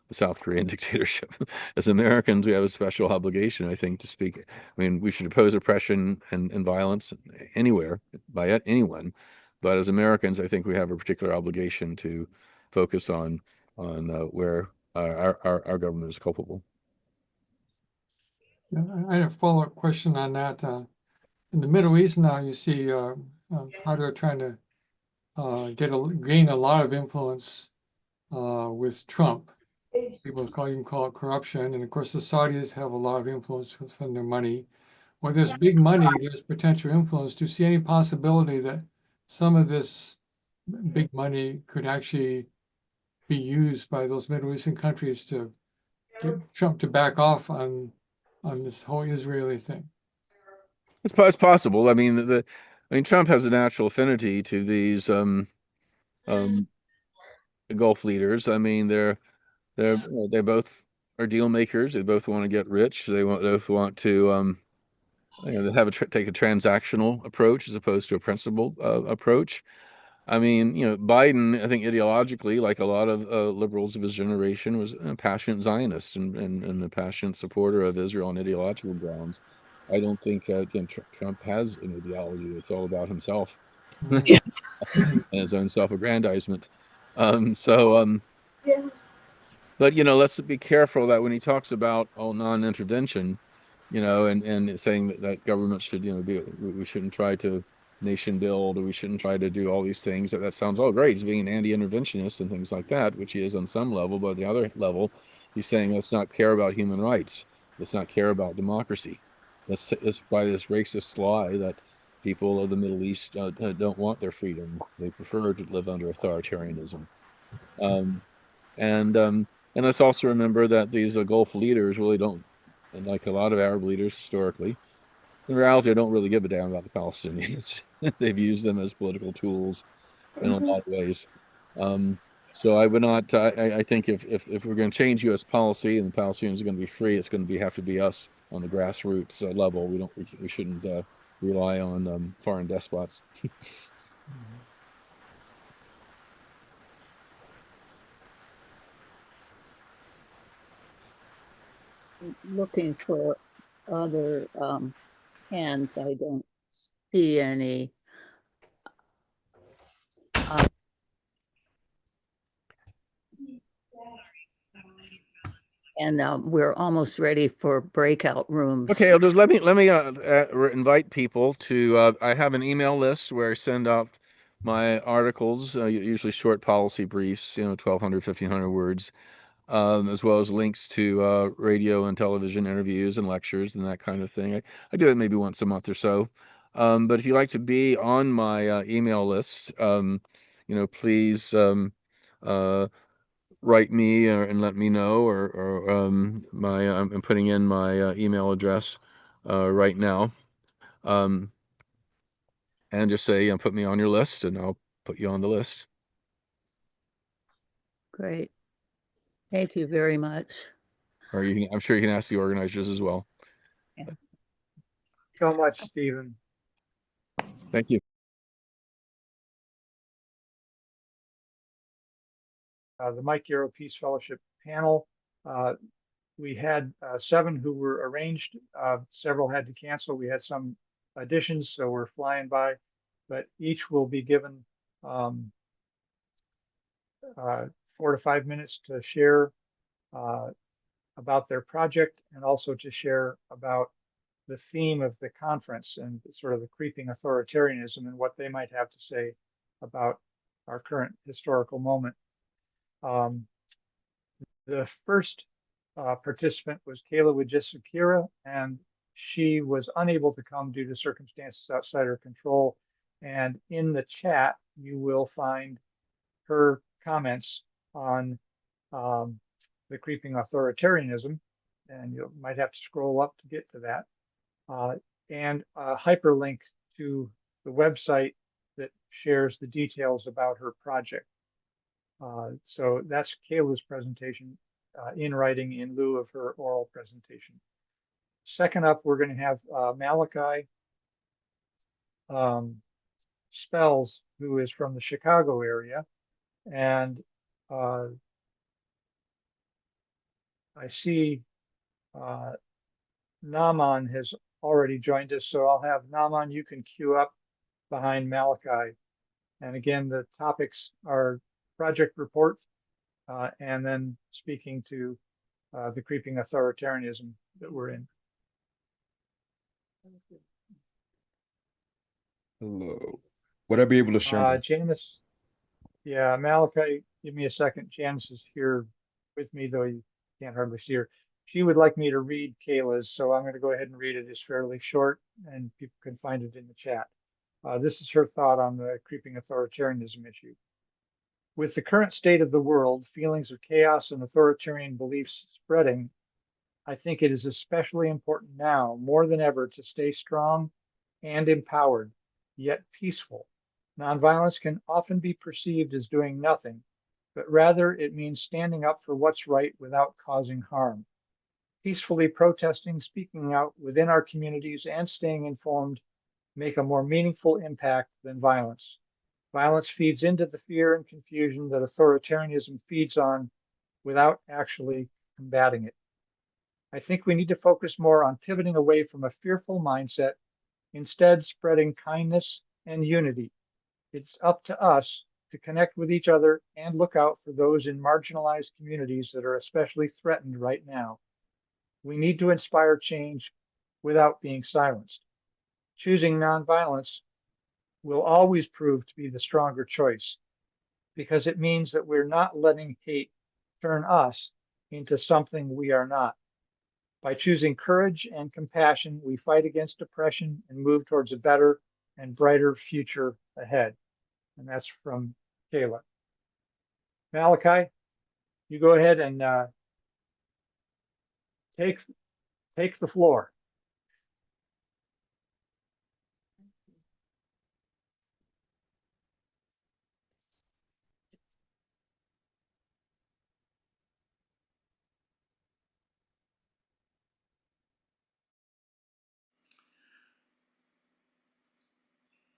the South Korean dictatorship. As Americans, we have a special obligation, I think, to speak. I mean, we should oppose oppression and violence anywhere by anyone, but as Americans, I think we have a particular obligation to focus on where our government is culpable. I have a follow-up question on that. In the Middle East now, you see Qatar trying to gain a lot of influence with Trump. People even call it corruption. And of course, the Saudis have a lot of influence from their money. Where there's big money, there's potential influence. Do you see any possibility that some of this big money could actually be used by those Middle Eastern countries to get Trump to back off on this whole Israeli thing? It's possible. I mean, Trump has a natural affinity to these Gulf leaders. I mean, they both are deal makers. They both want to get rich. Both want to they have take a transactional approach as opposed to a principled approach. I mean, Biden, I think ideologically, like a lot of liberals of his generation, was a passionate Zionist and a passionate supporter of Israel on ideological grounds. I don't think Trump has an ideology. It's all about himself and his own self-aggrandizement. Yeah. But let's be careful that when he talks about non-intervention, and saying that government should, we shouldn't try to nation build, or we shouldn't try to do all these things. That sounds all great. He's being an anti-interventionist and things like that, which he is on some level. But at the other level, he's saying let's not care about human rights. Let's not care about democracy. Let's buy this racist lie that people of the Middle East don't want their freedom. They prefer to live under authoritarianism. And let's also remember that these Gulf leaders really don't, and like a lot of Arab leaders historically, in reality, they don't really give a damn about the Palestinians. They've used them as political tools in a lot of ways. So I would not. I think if we're going to change U.S. policy and the Palestinians are going to be free, it's going to have to be us on the grassroots level. We shouldn't rely on foreign despots. Looking for other hands. I don't see any. And we're almost ready for breakout rooms. Okay, let me invite people to. I have an email list where I send out my articles, usually short policy briefs, 1,200, 1,500 words, as well as links to radio and television interviews and lectures and that kind of thing. I do that maybe once a month or so. But if you'd like to be on my email list, please write me and let me know, or I'm putting in my email address right now, and just say put me on your list, and I'll put you on the list. Great. Thank you very much. Or I'm sure you can ask the organizers as well. Yeah. So much, Stephen. Thank you. The Mike Yarrow Peace Fellowship panel. We had 7 who were arranged. Several had to cancel. We had some additions, so we're flying by. But each will be given 4 to 5 minutes to share about their project, and also to share about the theme of the conference and sort of the creeping authoritarianism and what they might have to say about our current historical moment. The first participant was Kayla Wijesekera, and she was unable to come due to circumstances outside her control. And in the chat, you will find her comments on the creeping authoritarianism, and you might have to scroll up to get to that, and a hyperlink to the website that shares the details about her project. So that's Kayla's presentation in writing in lieu of her oral presentation. Second up, we're going to have Malachi Spells, who is from the Chicago area. And I see Naaman has already joined us, so I'll have Naaman, you can queue up behind Malachi. And again, the topics are project report and then speaking to the creeping authoritarianism that we're in. Hello. Would I be able to share my Janice, yeah, Malachi, give me a second. Janice is here with me, though you can't hardly see her. She would like me to read Kayla's, so I'm going to go ahead and read it. It's fairly short, and people can find it in the chat. This is her thought on the creeping authoritarianism issue. With the current state of the world, feelings of chaos and authoritarian beliefs spreading, I think it is especially important now, more than ever, to stay strong and empowered, yet peaceful. Nonviolence can often be perceived as doing nothing, but rather it means standing up for what's right without causing harm. Peacefully protesting, speaking out within our communities, and staying informed make a more meaningful impact than violence. Violence feeds into the fear and confusion that authoritarianism feeds on without actually combating it. I think we need to focus more on pivoting away from a fearful mindset, instead spreading kindness and unity. It's up to us to connect with each other and look out for those in marginalized communities that are especially threatened right now. We need to inspire change without being silenced. Choosing nonviolence will always prove to be the stronger choice because it means that we're not letting hate turn us into something we are not. By choosing courage and compassion, we fight against oppression and move towards a better and brighter future ahead. And that's from Kayla. Malachi, you go ahead and take the floor.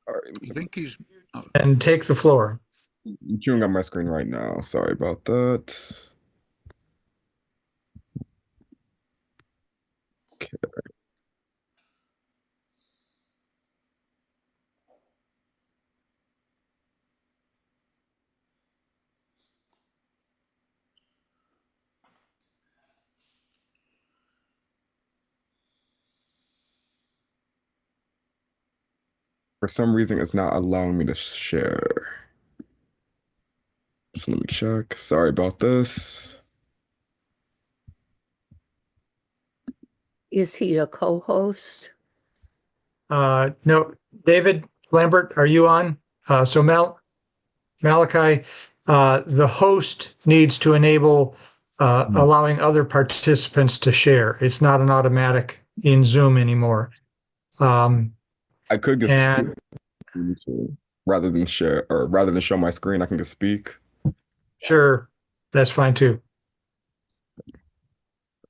All right. I think he's. And take the floor. I'm queuing up my screen right now. Sorry about that. Okay. For some reason, it's not allowing me to share. So let me check. Sorry about this. Is he a co-host? No, David Lambert, are you on? So Malachi, the host needs to enable allowing other participants to share. It's not an automatic in Zoom anymore. I could just And speak rather than share, or rather than show my screen, I can just speak. sure, that's fine too.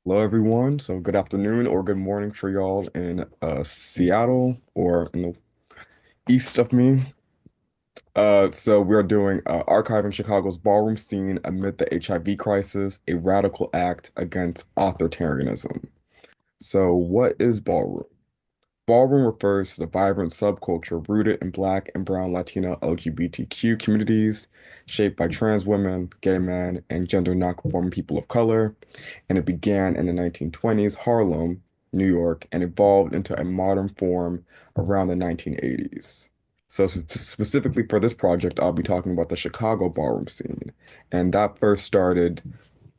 Hello, everyone. So good afternoon or good morning for y'all in Seattle or in the east of me. So we're doing archiving Chicago's ballroom scene amid the HIV crisis, a radical act against authoritarianism. So what is ballroom? Ballroom refers to the vibrant subculture rooted in Black and Brown Latino LGBTQ communities, shaped by trans women, gay men, and gender nonconforming people of color. And it began in the 1920s, Harlem, New York, and evolved into a modern form around the 1980s. So specifically for this project, I'll be talking about the Chicago ballroom scene. And that first started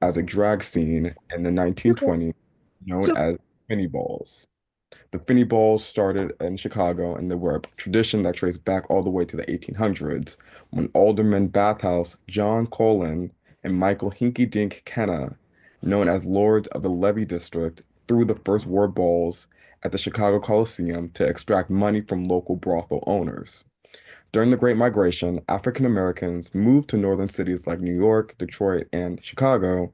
as a drag scene in the 1920s, known as Finny Balls. The Finny Balls started in Chicago, and they were a tradition that traced back all the way to the 1800s, when Alderman Bathhouse John Colin and Michael Hinky Dink Kenna, known as Lords of the Levee District, threw the first war balls at the Chicago Coliseum to extract money from local brothel owners. During the Great Migration, African Americans moved to northern cities like New York, Detroit, and Chicago,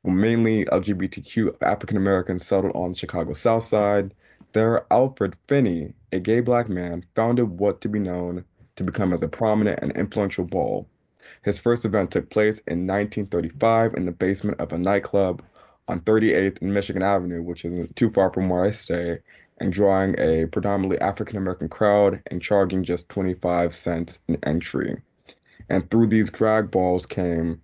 where mainly LGBTQ African Americans settled on Chicago's South Side. There, Alfred Finney, a gay black man, founded what to be known to become as a prominent and influential ball. His first event took place in 1935 in the basement of a nightclub on 38th and Michigan Avenue, which isn't too far from where I stay, and drawing a predominantly African American crowd and charging just 25 cents an entry. And through these drag balls came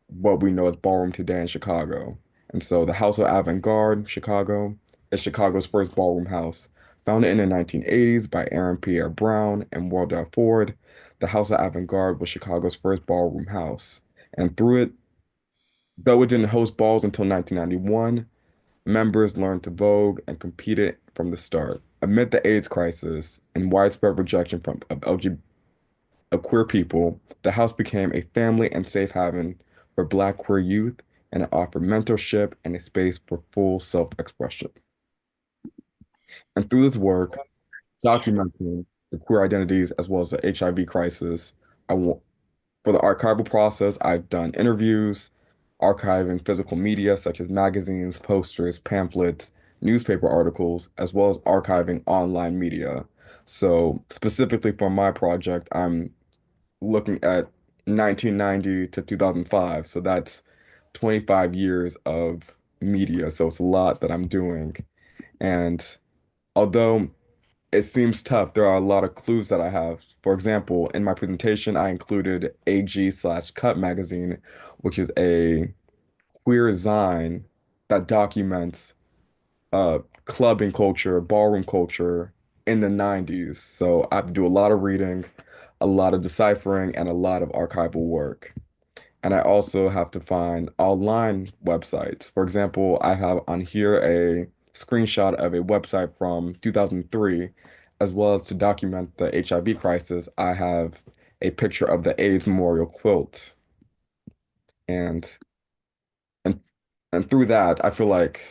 what we know as ballroom today in Chicago. And so the House of Avant-Garde, Chicago, is Chicago's first ballroom house. Founded in the 1980s by Aaron Pierre Brown and Wardell Ford, the House of Avant-Garde was Chicago's first ballroom house. And through it, though it didn't host balls until 1991, members learned to vogue and competed from the start. Amid the AIDS crisis and widespread rejection of queer people, the house became a family and safe haven for Black queer youth, and it offered mentorship and a space for full self-expression. And through this work, documenting the queer identities as well as the HIV crisis, for the archival process, I've done interviews, archiving physical media such as magazines, posters, pamphlets, newspaper articles, as well as archiving online media. So specifically for my project, I'm looking at 1990 to 2005. So that's 25 years of media. So it's a lot that I'm doing. And although it seems tough, there are a lot of clues that I have. For example, in my presentation, I included AG/Cut magazine, which is a queer zine that documents clubbing culture, ballroom culture in the 90s. So I have to do a lot of reading, a lot of deciphering, and a lot of archival work. And I also have to find online websites. For example, I have on here a screenshot of a website from 2003, as well as to document the HIV crisis. I have a picture of the AIDS memorial quilt. And and and through that, I feel like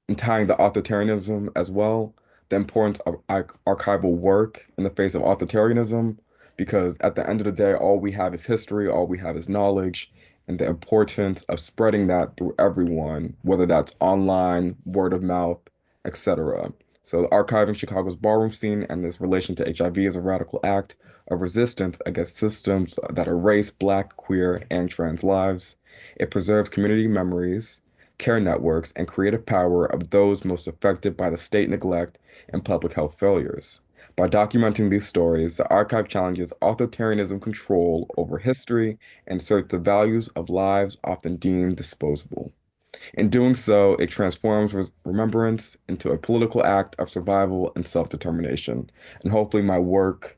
in tying the authoritarianism as well, the importance of archival work in the face of authoritarianism, because at the end of the day, all we have is history, all we have is knowledge, and the importance of spreading that through everyone, whether that's online, word of mouth, etc. So archiving Chicago's ballroom scene and this relation to HIV is a radical act of resistance against systems that erase Black, queer, and trans lives. It preserves community memories, care networks, and creative power of those most affected by the state neglect and public health failures. By documenting these stories, the archive challenges authoritarianism control over history and asserts the values of lives often deemed disposable. In doing so, it transforms remembrance into a political act of survival and self-determination. And hopefully my work,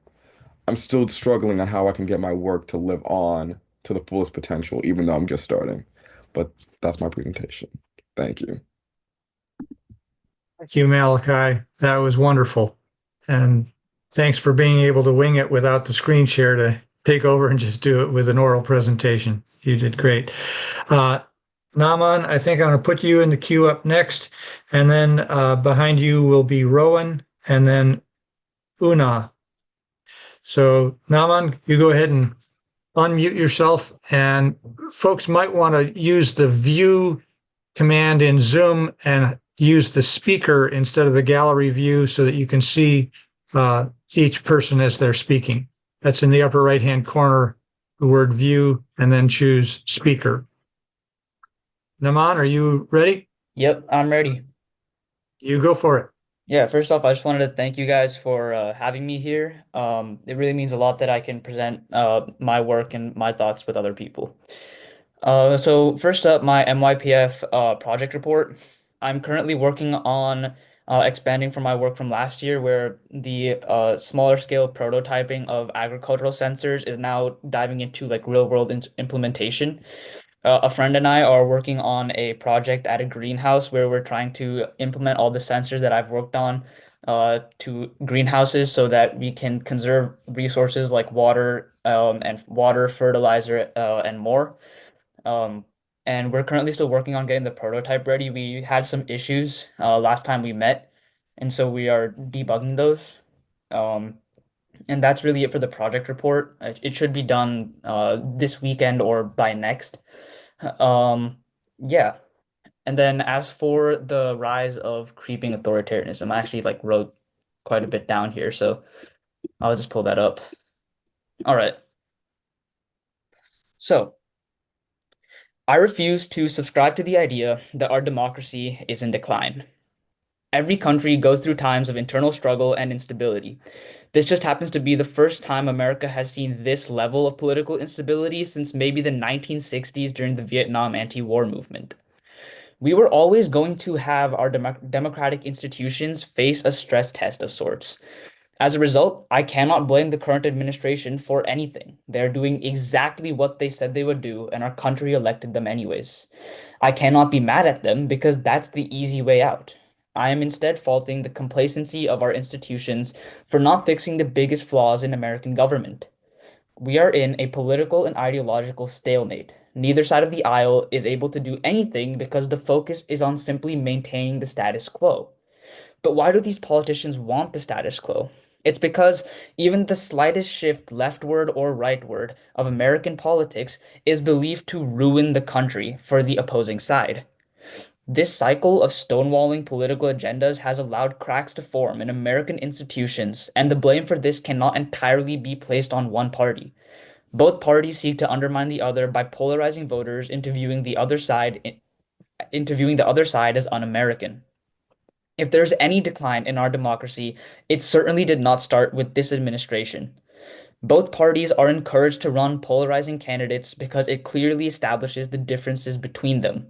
I'm still struggling on how I can get my work to live on to the fullest potential, even though I'm just starting. But that's my presentation. Thank you. Thank you, Malachi. That was wonderful. And thanks for being able to wing it without the screen share to take over and just do it with an oral presentation. You did great. Naaman, I think I'm going to put you in the queue up next. And then behind you will be Rowan and then Oona. So Naaman, you go ahead and unmute yourself, and folks might want to use the view command in Zoom and use the speaker instead of the gallery view so that you can see each person as they're speaking. That's in the upper right-hand corner, the word view, and then choose speaker. Naaman, are you ready? Yep, I'm ready. You go for it. Yeah, first off, I just wanted to thank you guys for having me here. It really means a lot that I can present my work and my thoughts with other people. So first up, my MYPF project report. I'm currently working on expanding from my work from last year, where the smaller scale prototyping of agricultural sensors is now diving into like real world implementation. A friend and I are working on a project at a greenhouse where we're trying to implement all the sensors that I've worked on to greenhouses so that we can conserve resources like water, fertilizer, and more. And we're currently still working on getting the prototype ready. We had some issues last time we met, and so we are debugging those. And that's really it for the project report. It should be done this weekend or by next. Yeah. And then as for the rise of creeping authoritarianism, I actually like wrote quite a bit down here, so I'll just pull that up. All right. So I refuse to subscribe to the idea that our democracy is in decline. Every country goes through times of internal struggle and instability. This just happens to be the first time America has seen this level of political instability since maybe the 1960s during the Vietnam anti-war movement. We were always going to have our democratic institutions face a stress test of sorts. As a result, I cannot blame the current administration for anything. They're doing exactly what they said they would do, and our country elected them anyways. I cannot be mad at them because that's the easy way out. I am instead faulting the complacency of our institutions for not fixing the biggest flaws in American government. We are in a political and ideological stalemate. Neither side of the aisle is able to do anything because the focus is on simply maintaining the status quo. But why do these politicians want the status quo? It's because even the slightest shift leftward or rightward of American politics is believed to ruin the country for the opposing side. This cycle of stonewalling political agendas has allowed cracks to form in American institutions, and the blame for this cannot entirely be placed on one party. Both parties seek to undermine the other by polarizing voters into viewing the other side as un-American. If there's any decline in our democracy, it certainly did not start with this administration. Both parties are encouraged to run polarizing candidates because it clearly establishes the differences between them.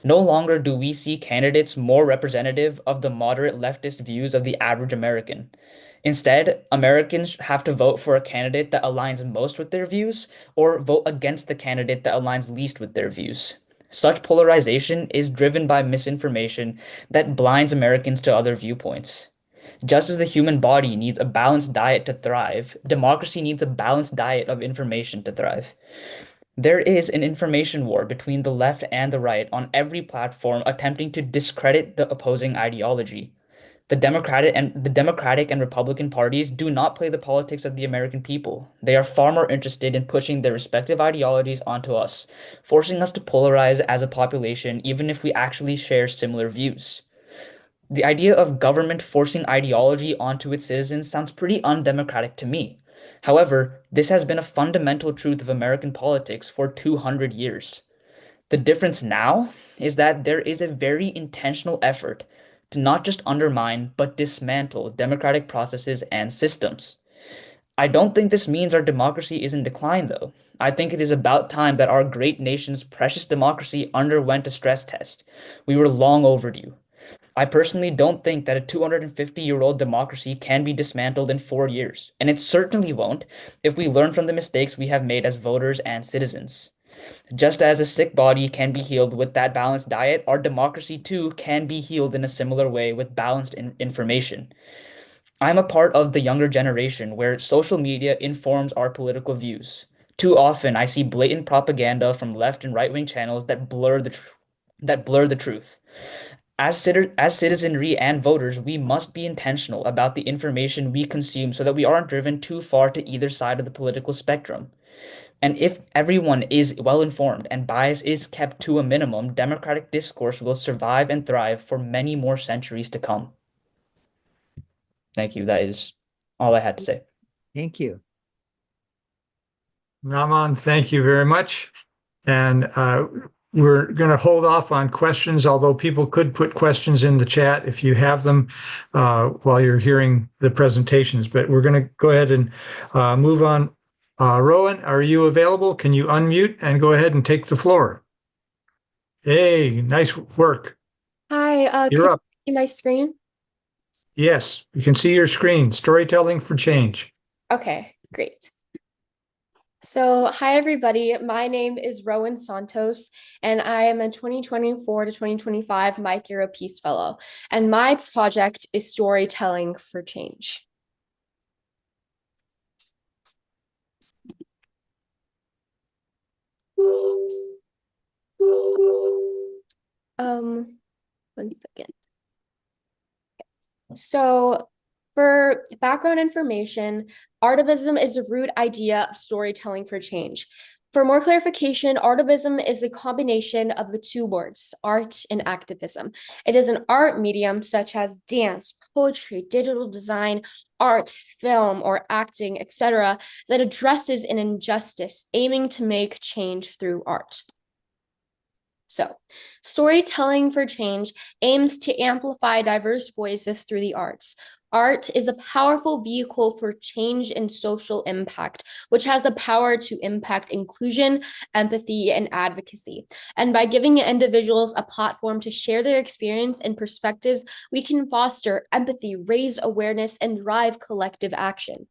No longer do we see candidates more representative of the moderate leftist views of the average American. Instead, Americans have to vote for a candidate that aligns most with their views or vote against the candidate that aligns least with their views. Such polarization is driven by misinformation that blinds Americans to other viewpoints. Just as the human body needs a balanced diet to thrive, democracy needs a balanced diet of information to thrive. There is an information war between the left and the right on every platform attempting to discredit the opposing ideology. The Democratic and Republican parties do not play the politics of the American people. They are far more interested in pushing their respective ideologies onto us, forcing us to polarize as a population even if we actually share similar views. The idea of government forcing ideology onto its citizens sounds pretty undemocratic to me. However, this has been a fundamental truth of American politics for 200 years. The difference now is that there is a very intentional effort to not just undermine, but dismantle democratic processes and systems. I don't think this means our democracy is in decline, though. I think it is about time that our great nation's precious democracy underwent a stress test. We were long overdue. I personally don't think that a 250-year-old democracy can be dismantled in 4 years, and it certainly won't if we learn from the mistakes we have made as voters and citizens. Just as a sick body can be healed with that balanced diet, our democracy too can be healed in a similar way with balanced information. I'm a part of the younger generation where social media informs our political views. Too often, I see blatant propaganda from left and right-wing channels that blur the truth. As citizenry and voters, we must be intentional about the information we consume so that we aren't driven too far to either side of the political spectrum. And if everyone is well informed and bias is kept to a minimum, democratic discourse will survive and thrive for many more centuries to come. Thank you. That is all I had to say. Thank you. Raman, thank you very much. And we're going to hold off on questions, although people could put questions in the chat if you have them while you're hearing the presentations. But we're going to go ahead and move on. Rowan, are you available? Can you unmute and go ahead and take the floor? Hey, nice work. Hi, You're can up. you see my screen? Yes, you can see your screen. Storytelling for change. Okay, great. So, hi everybody. My name is Rowan Santos, and I am a 2024 to 2025 Mike Era Peace Fellow. And my project is Storytelling for Change. One second. So For background information, artivism is the root idea of storytelling for change. For more clarification, artivism is a combination of the two words, art and activism. It is an art medium such as dance, poetry, digital design, art, film, or acting, etc., that addresses an injustice, aiming to make change through art. So, storytelling for change aims to amplify diverse voices through the arts. Art is a powerful vehicle for change and social impact, which has the power to impact inclusion, empathy, and advocacy. And by giving individuals a platform to share their experience and perspectives, we can foster empathy, raise awareness, and drive collective action.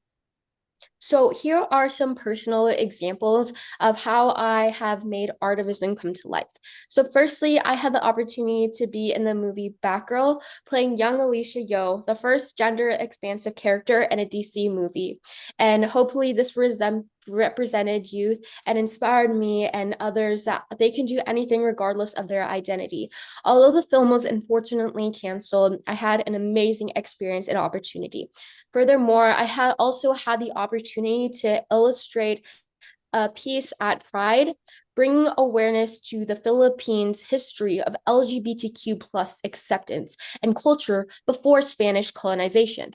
So here are some personal examples of how I have made artivism come to life. So firstly, I had the opportunity to be in the movie Batgirl, playing young Alicia Yeoh, the first gender expansive character in a DC movie. And hopefully this represented youth and inspired me and others that they can do anything regardless of their identity. Although the film was unfortunately canceled, I had an amazing experience and opportunity. Furthermore, I had also had the opportunity to illustrate a piece at Pride, bringing awareness to the Philippines' history of LGBTQ+ acceptance and culture before Spanish colonization.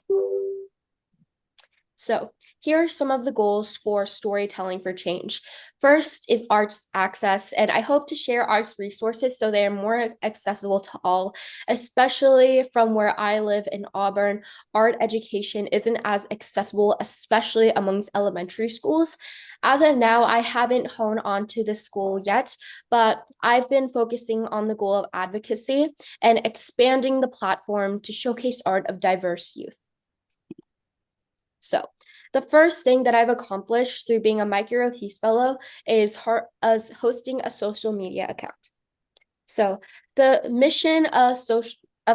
So here are some of the goals for storytelling for change. First is arts access, and I hope to share arts resources so they are more accessible to all, especially from where I live in Auburn. Art education isn't as accessible, especially amongst elementary schools. As of now, I haven't honed on to the school yet, but I've been focusing on the goal of advocacy and expanding the platform to showcase art of diverse youth. So the first thing that I've accomplished through being a MYPF Peace Fellow is hosting a social media account. So the mission of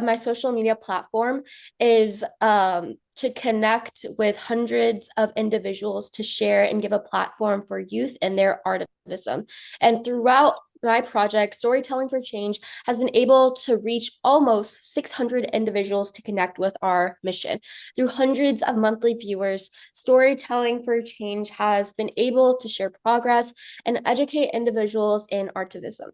my social media platform is to connect with hundreds of individuals to share and give a platform for youth and their artivism. And throughout my project, Storytelling for Change has been able to reach almost 600 individuals to connect with our mission. Through hundreds of monthly viewers, Storytelling for Change has been able to share progress and educate individuals in artivism.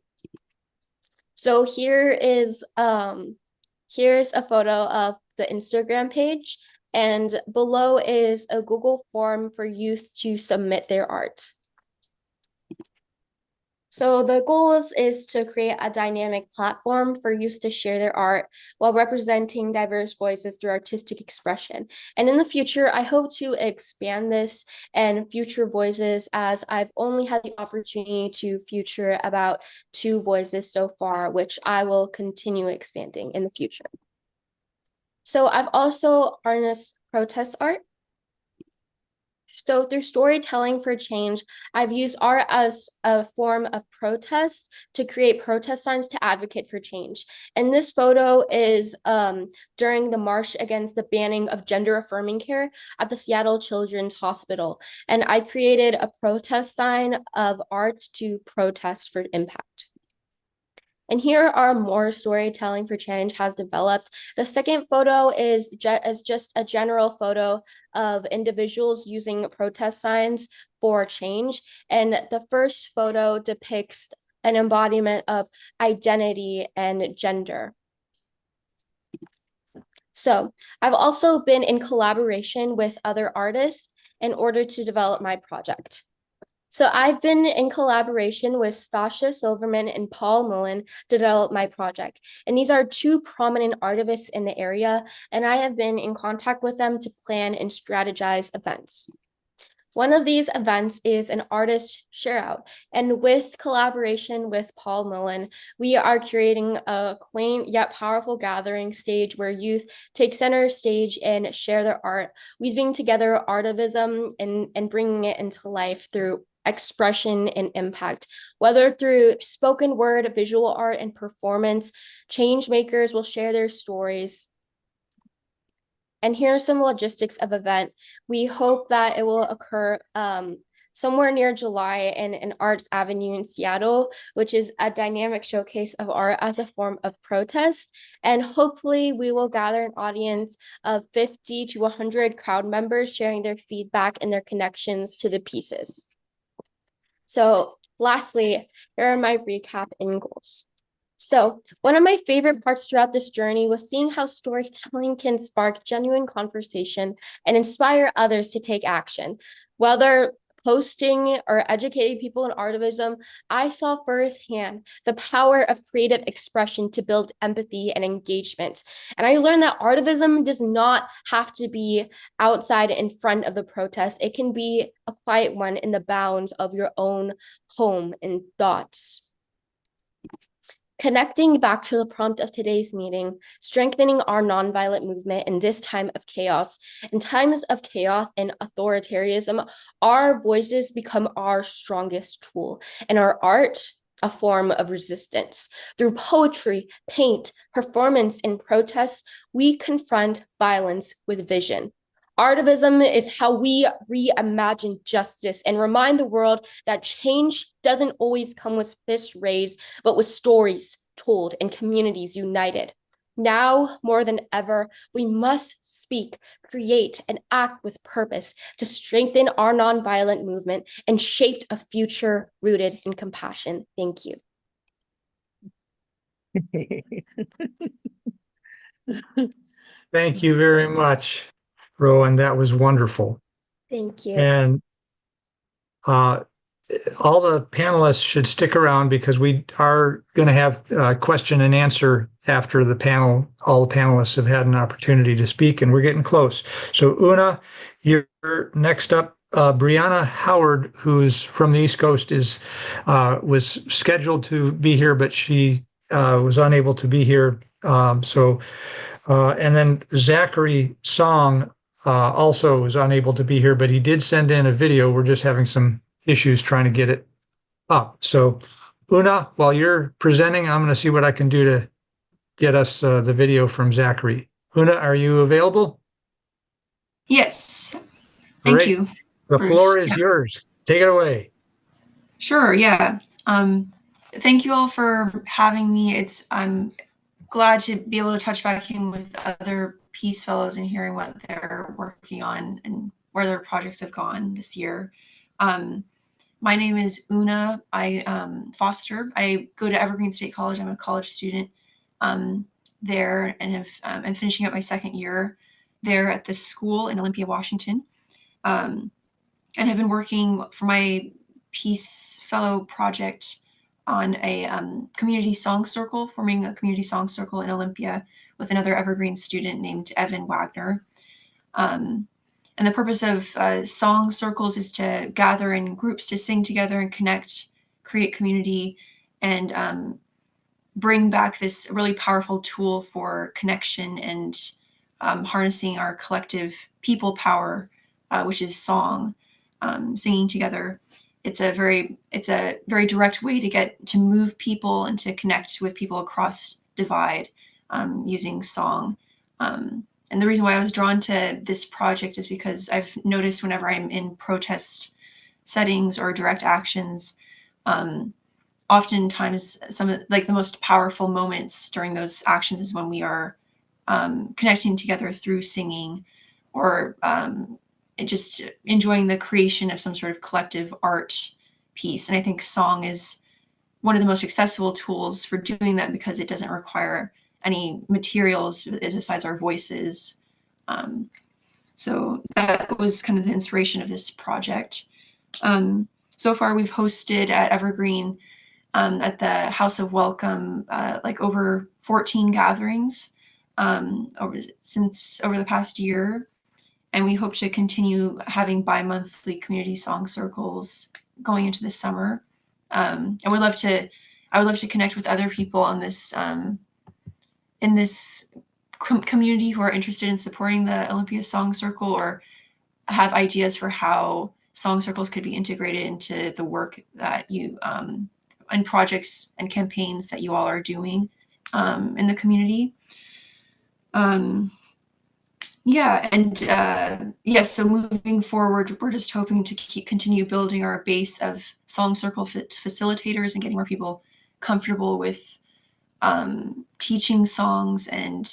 So here's a photo of the Instagram page, and below is a Google form for youth to submit their art. So the goal is to create a dynamic platform for youth to share their art while representing diverse voices through artistic expression. And in the future, I hope to expand this and future voices, as I've only had the opportunity to feature about 2 voices so far, which I will continue expanding in the future. So I've also harnessed protest art. So through Storytelling for Change, I've used art as a form of protest to create protest signs to advocate for change. And this photo is during the march against the banning of gender-affirming care at the Seattle Children's Hospital. And I created a protest sign of art to protest for impact. And here are more Storytelling for Change has developed. The second photo is just a general photo of individuals using protest signs for change. And the first photo depicts an embodiment of identity and gender. So I've also been in collaboration with other artists in order to develop my project. So I've been in collaboration with Stasha Silverman and Paul Mullen to develop my project. And these are 2 prominent artists in the area, and I have been in contact with them to plan and strategize events. One of these events is an artist share out, and with collaboration with Paul Mullen, we are creating a quaint yet powerful gathering stage where youth take center stage and share their art, weaving together artivism and bringing it into life through expression and impact. Whether through spoken word, visual art, and performance, change makers will share their stories. And here are some logistics of event. We hope that it will occur somewhere near July in an Arts Avenue in Seattle, which is a dynamic showcase of art as a form of protest. And hopefully we will gather an audience of 50 to 100 crowd members sharing their feedback and their connections to the pieces. So lastly, here are my recap and goals. So one of my favorite parts throughout this journey was seeing how storytelling can spark genuine conversation and inspire others to take action. Whether posting or educating people in artivism, I saw firsthand the power of creative expression to build empathy and engagement. And I learned that artivism does not have to be outside in front of the protest. It can be a quiet one in the bounds of your own home and thoughts. Connecting back to the prompt of today's meeting, strengthening our nonviolent movement in this time of chaos. In times of chaos and authoritarianism, our voices become our strongest tool, and our art, a form of resistance. Through poetry, paint, performance, and protest, we confront violence with vision. Artivism is how we reimagine justice and remind the world that change doesn't always come with fists raised, but with stories told and communities united. Now, more than ever, we must speak, create, and act with purpose to strengthen our nonviolent movement and shape a future rooted in compassion. Thank you. Thank you very much, Rowan. That was wonderful. Thank you. And all the panelists should stick around because we are going to have a question and answer after the panel. All the panelists have had an opportunity to speak, and we're getting close. So Oona, you're next up. Brianna Howard, who's from the East Coast, was scheduled to be here, but she was unable to be here. And then Zachary Song also was unable to be here, but he did send in a video. We're just having some issues trying to get it up. So Oona, while you're presenting, I'm going to see what I can do to get us the video from Zachary. Oona, are you available? Yes. Thank Great. you. The floor is yours. Take it away. Sure. Yeah. Thank you all for having me. I'm glad to be able to touch back in with other Peace Fellows and hearing what they're working on and where their projects have gone this year. My name is Oona Foster. I go to Evergreen State College. I'm a college student there and I'm finishing up my second year there at this school in Olympia, Washington. And have been working for my Peace Fellow project on a community song circle, forming a community song circle in Olympia with another Evergreen student named Evan Wagner. And the purpose of song circles is to gather in groups to sing together and connect, create community, and bring back this really powerful tool for connection and harnessing our collective people power, which is song, singing together. It's a very direct way to get to move people and to connect with people across divide using song. And the reason why I was drawn to this project is because I've noticed whenever I'm in protest settings or direct actions, oftentimes some of the most powerful moments during those actions is when we are connecting together through singing or just enjoying the creation of some sort of collective art piece. And I think song is one of the most accessible tools for doing that because it doesn't require any materials besides our voices. So that was kind of the inspiration of this project. So far we've hosted at Evergreen at the House of Welcome over 14 gatherings over the past year. And we hope to continue having bi-monthly community song circles going into the summer. And I would love to connect with other people on this in this community who are interested in supporting the Olympia Song Circle or have ideas for how song circles could be integrated into the work that you and projects and campaigns that you all are doing in the community. Yeah, and yes, so moving forward, we're just hoping to continue building our base of Song Circle facilitators and getting more people comfortable with teaching songs and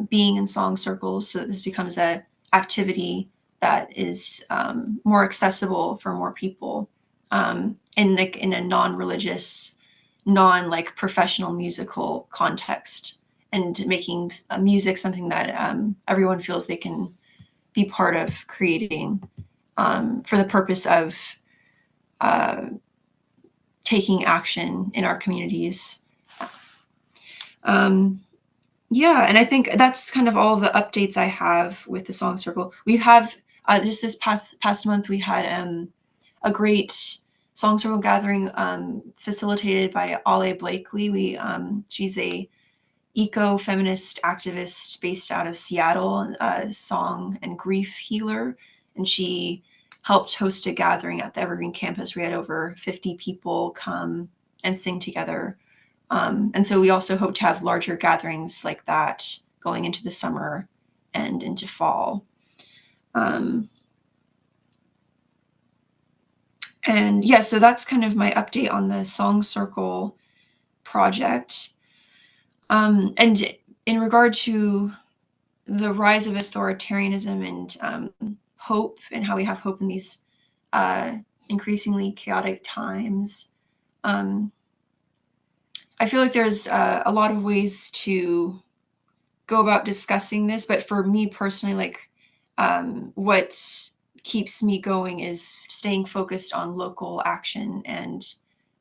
being in song circles, so that this becomes a activity that is more accessible for more people in a non-religious, non-like professional musical context, and making music something that everyone feels they can be part of creating for the purpose of taking action in our communities. Yeah, and I think that's kind of all the updates I have with the Song Circle. We have just this past month, we had a great Song Circle gathering facilitated by Ale Blakely. She's a eco-feminist activist based out of Seattle, a song and grief healer, and she helped host a gathering at the Evergreen campus. We had over 50 people come and sing together. And so we also hope to have larger gatherings like that going into the summer and into fall. And yeah, so that's kind of my update on the Song Circle project. And in regard to the rise of authoritarianism and hope, and how we have hope in these increasingly chaotic times, I feel like there's a lot of ways to go about discussing this, but for me personally, like what keeps me going is staying focused on local action and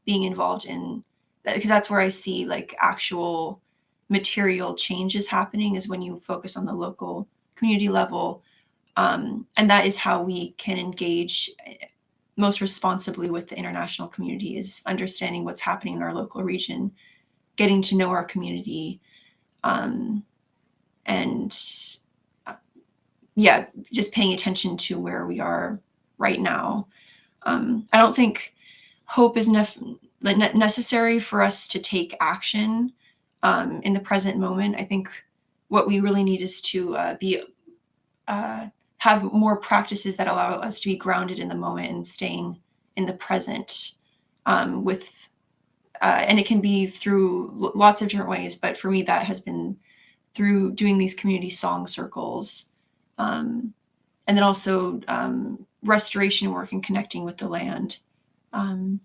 being involved in that, because that's where I see like actual material changes happening, is when you focus on the local community level. And that is how we can engage most responsibly with the international community, is understanding what's happening in our local region, getting to know our community, and yeah, just paying attention to where we are right now. I don't think hope is necessary for us to take action in the present moment. I think what we really need is to have more practices that allow us to be grounded in the moment and staying in the present and it can be through lots of different ways, but for me that has been through doing these community song circles, and then also restoration work and connecting with the land, and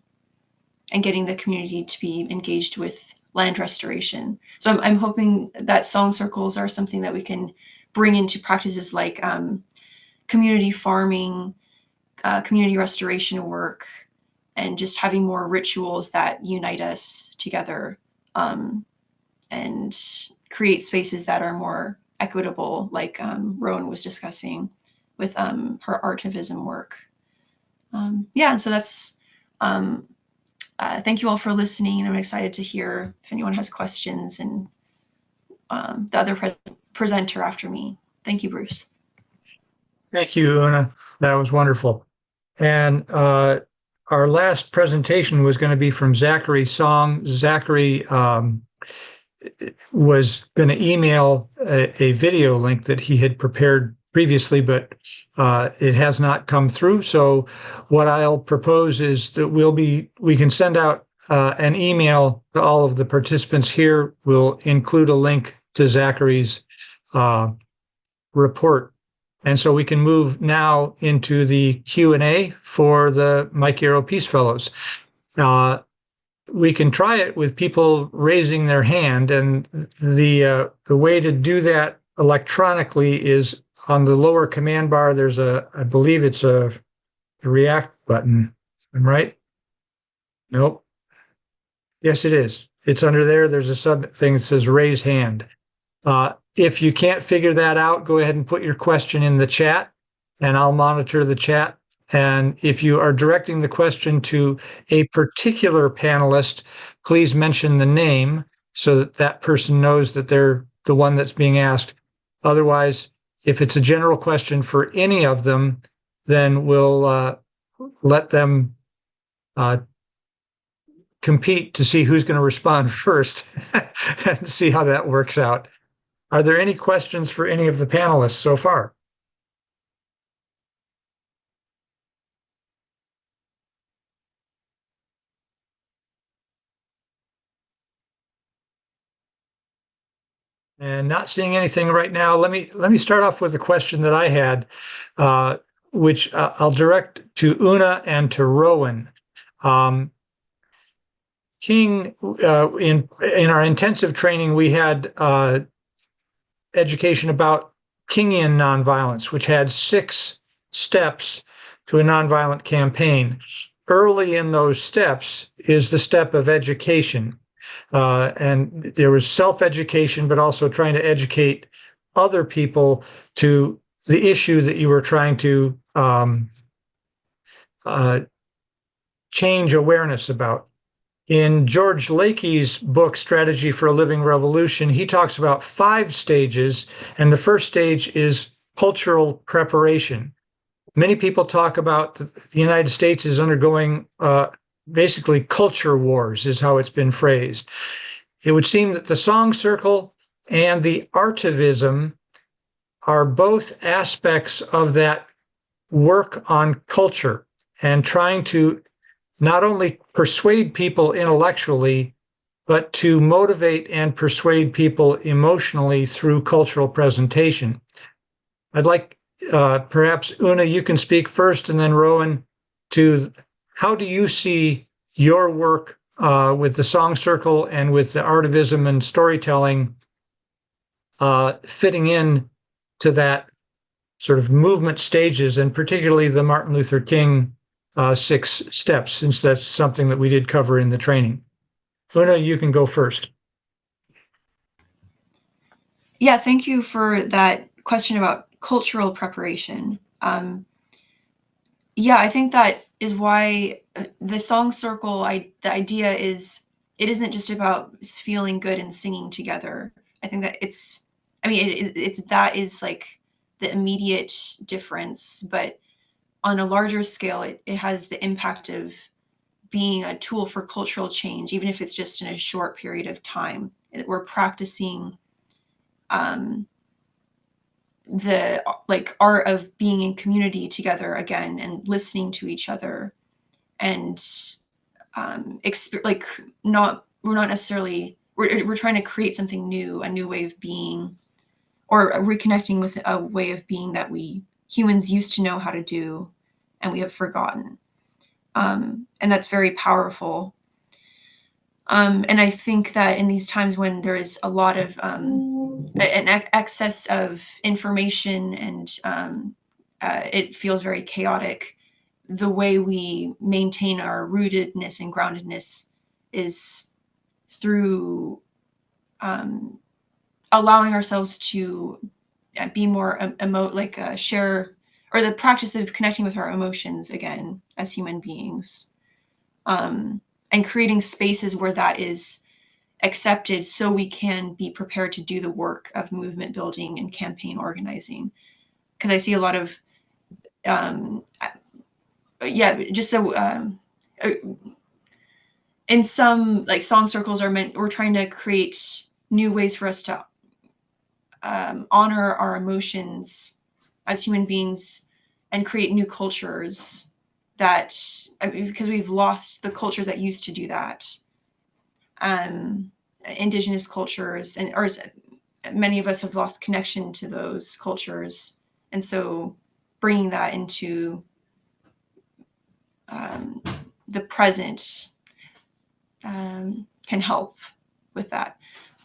getting the community to be engaged with land restoration. So I'm hoping that song circles are something that we can bring into practices like community farming, community restoration work, and just having more rituals that unite us together, and create spaces that are more equitable, like Rowan was discussing with her artivism work. Yeah, and so that's, thank you all for listening, and I'm excited to hear if anyone has questions, and the other presenter after me. Thank you, Bruce. Thank you, Oona. That was wonderful. And our last presentation was going to be from Zachary Song. Zachary was going to email a video link that he had prepared previously, but it has not come through. So what I'll propose is that we can send out an email to all of the participants here. We'll include a link to Zachary's report. And so we can move now into the Q&A for the Mike Yarrow Peace Fellows. We can try it with people raising their hand, and the way to do that electronically is on the lower command bar. There's I believe it's a react button. Am I right? Nope. Yes, it is. It's under there. There's a sub thing that says raise hand. If you can't figure that out, go ahead and put your question in the chat, and I'll monitor the chat. And if you are directing the question to a particular panelist, please mention the name so that that person knows that they're the one that's being asked. Otherwise, if it's a general question for any of them, then we'll let them compete to see who's going to respond first and see how that works out. Are there any questions for any of the panelists so far? And not seeing anything right now, let me start off with a question that I had, which I'll direct to Oona and to Rowan. King, in our intensive training, we had education about Kingian nonviolence, which had 6 steps to a nonviolent campaign. Early in those steps is the step of education. And there was self-education, but also trying to educate other people to the issue that you were trying to change awareness about. In George Lakey's book, Strategy for a Living Revolution, he talks about 5 stages, and the first stage is cultural preparation. Many people talk about the United States is undergoing basically culture wars, is how it's been phrased. It would seem that the song circle and the artivism are both aspects of that work on culture and trying to not only persuade people intellectually, but to motivate and persuade people emotionally through cultural presentation. I'd like, perhaps, Oona, you can speak first, and then Rowan, to how do you see your work with the song circle and with the artivism and storytelling fitting in to that sort of movement stages, and particularly the Martin Luther King 6 steps, since that's something that we did cover in the training. Oona, you can go first. Yeah, thank you for that question about cultural preparation. Yeah, I think that is why the song circle, the idea is, it isn't just about feeling good and singing together. I think that it's that is like the immediate difference, but on a larger scale, it has the impact of being a tool for cultural change, even if it's just in a short period of time. We're practicing the art of being in community together again and listening to each other, and we're trying to create something new, a new way of being, or reconnecting with a way of being that we humans used to know how to do and we have forgotten. And that's very powerful. And I think that in these times when there is a lot of an excess of information and it feels very chaotic, the way we maintain our rootedness and groundedness is through allowing ourselves to be more share, or the practice of connecting with our emotions again as human beings, and creating spaces where that is accepted so we can be prepared to do the work of movement building and campaign organizing. Because I see a lot of in some song circles we're trying to create new ways for us to honor our emotions as human beings and create new cultures because we've lost the cultures that used to do that. Indigenous cultures, or many of us have lost connection to those cultures. And so bringing that into the present can help with that.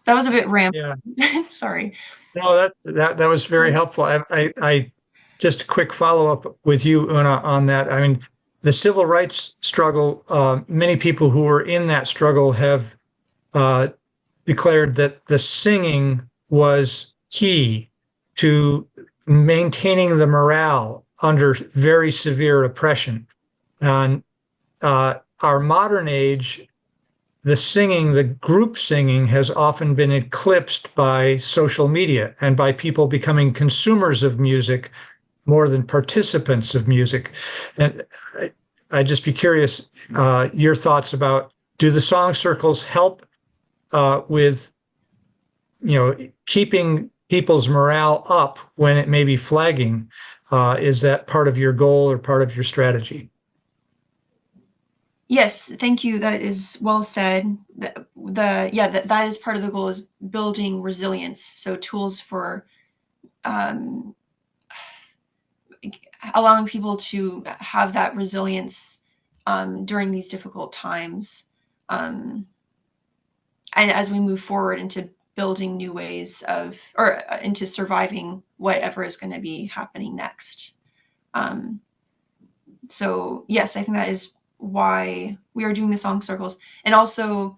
That was a bit rambling. Yeah. Sorry. No, that was very helpful. I just a quick follow-up with you, Oona, on that. I mean, the civil rights struggle, many people who were in that struggle have declared that the singing was key to maintaining the morale under very severe oppression. And our modern age, the singing, the group singing, has often been eclipsed by social media and by people becoming consumers of music more than participants of music. And I'd just be curious, your thoughts about, do the song circles help with, keeping people's morale up when it may be flagging. Is that part of your goal or part of your strategy? Yes, thank you. That is well said. That is part of the goal, is building resilience. So tools for allowing people to have that resilience during these difficult times. And as we move forward into building new ways of, or into surviving whatever is going to be happening next. So yes, I think that is why we are doing the song circles, and also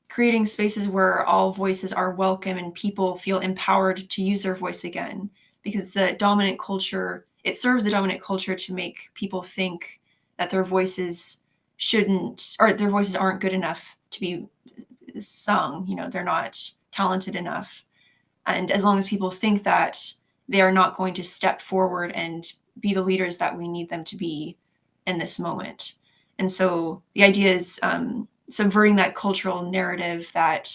creating spaces where all voices are welcome and people feel empowered to use their voice again, because the dominant culture, it serves the dominant culture to make people think that their voices shouldn't, or their voices aren't good enough to be sung. You know, they're not talented enough. And as long as people think that, they are not going to step forward and be the leaders that we need them to be in this moment. And so the idea is subverting that cultural narrative that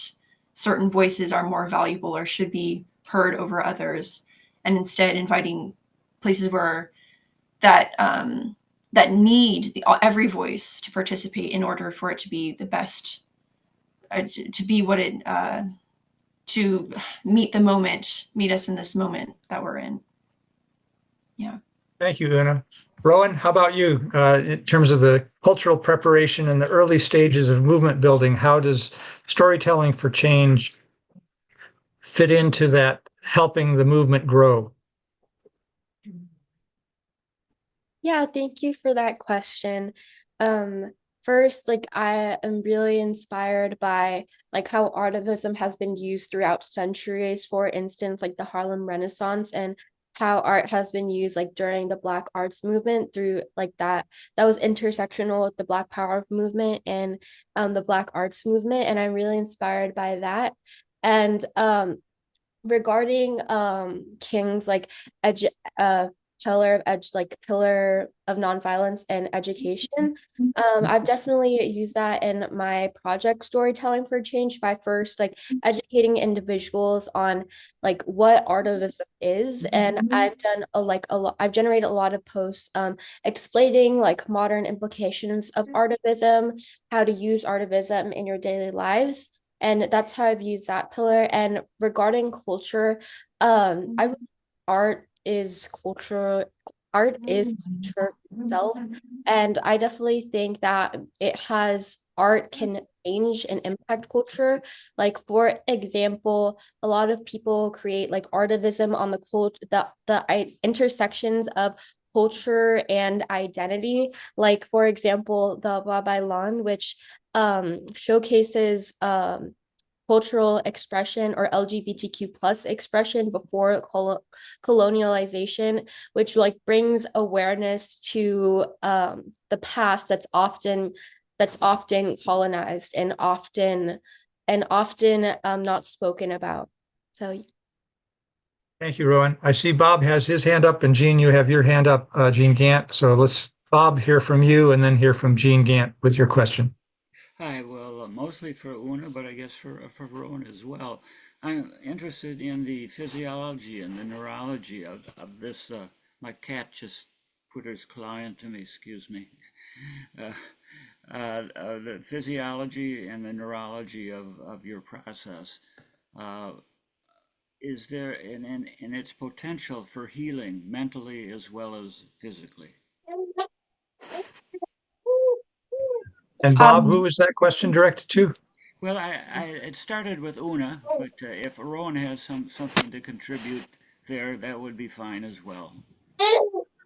certain voices are more valuable or should be heard over others, and instead inviting places where that need every voice to participate in order for it to be the best, to be what it, to meet the moment, meet us in this moment that we're in. Yeah. Thank you, Oona. Rowan, how about you? In terms of the cultural preparation and the early stages of movement building, how does storytelling for change fit into that, helping the movement grow? Yeah, thank you for that question. First, like, I am really inspired by like how artivism has been used throughout centuries. For instance, like the Harlem Renaissance, and how art has been used like during the Black arts movement, through like that was intersectional with the Black Power movement and the Black arts movement. And I'm really inspired by that. And regarding King's like pillar of nonviolence and education, I've definitely used that in my project Storytelling for Change, by first like educating individuals on like what artivism is. And I've done I've generated a lot of posts explaining like modern implications of artivism, how to use artivism in your daily lives. And that's how I've used that pillar. And regarding culture, I would art is culture itself. And I definitely think that art can change and impact culture. Like, for example, a lot of people create like artivism on the intersections of culture and identity. Like, for example, the Babaylan, which showcases cultural expression or LGBTQ plus expression before colonialization, which like brings awareness to the past that's often colonized and often not spoken about. So thank you, Rowan. I see Bob has his hand up, and Jean, you have your hand up, Jean Gant. So let's, Bob, hear from you and then hear from Jean Gant with your question. Hi, well, mostly for Oona, but I guess for Rowan as well. I'm interested in the physiology and the neurology of this. My cat just put his claw into me, excuse me. The physiology and the neurology of your process. Is there in its potential for healing mentally as well as physically? And Bob, who is that question directed to? Well, it started with Oona, but if Rowan has something to contribute there, that would be fine as well.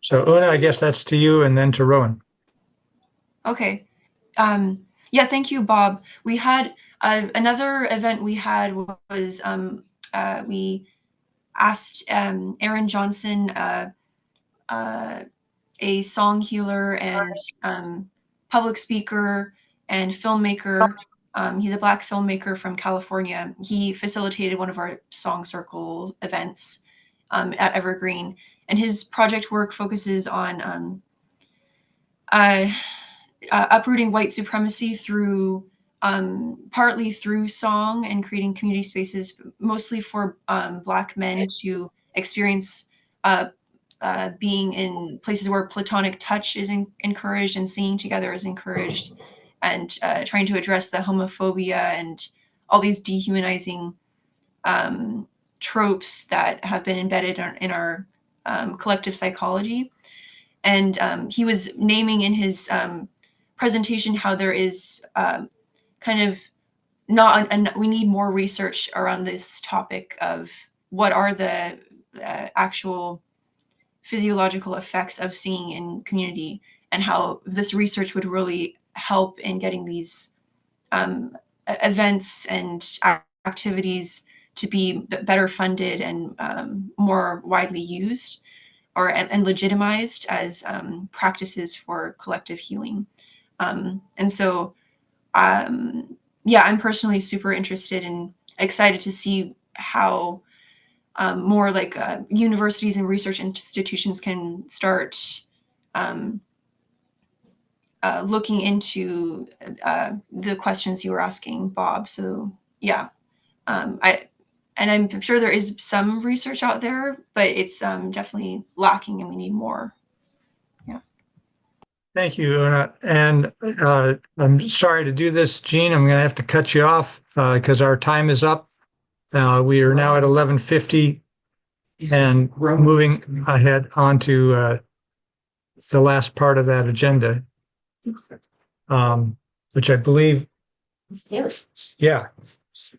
So Oona, I guess that's to you, and then to Rowan. Okay. Yeah, thank you, Bob. We had another event we had was we asked Aaron Johnson, a song healer and public speaker and filmmaker. He's a Black filmmaker from California. He facilitated one of our Song Circle events at Evergreen, and his project work focuses on uprooting white supremacy through partly through song and creating community spaces, mostly for Black men to experience being in places where platonic touch is encouraged and singing together is encouraged, and trying to address the homophobia and all these dehumanizing tropes that have been embedded in our collective psychology. And he was naming in his presentation how there is kind of we need more research around this topic of what are the actual physiological effects of singing in community, and how this research would really help in getting these events and activities to be better funded and more widely used and legitimized as practices for collective healing. And so, yeah, I'm personally super interested and excited to see how more like universities and research institutions can start looking into the questions you were asking, Bob. So yeah, I'm sure there is some research out there, but it's definitely lacking and we need more. Yeah. Thank you, Oona. And I'm sorry to do this, Jean. I'm going to have to cut you off because our time is up. We are now at 11:50 and moving ahead onto the last part of that agenda, which I believe, yeah.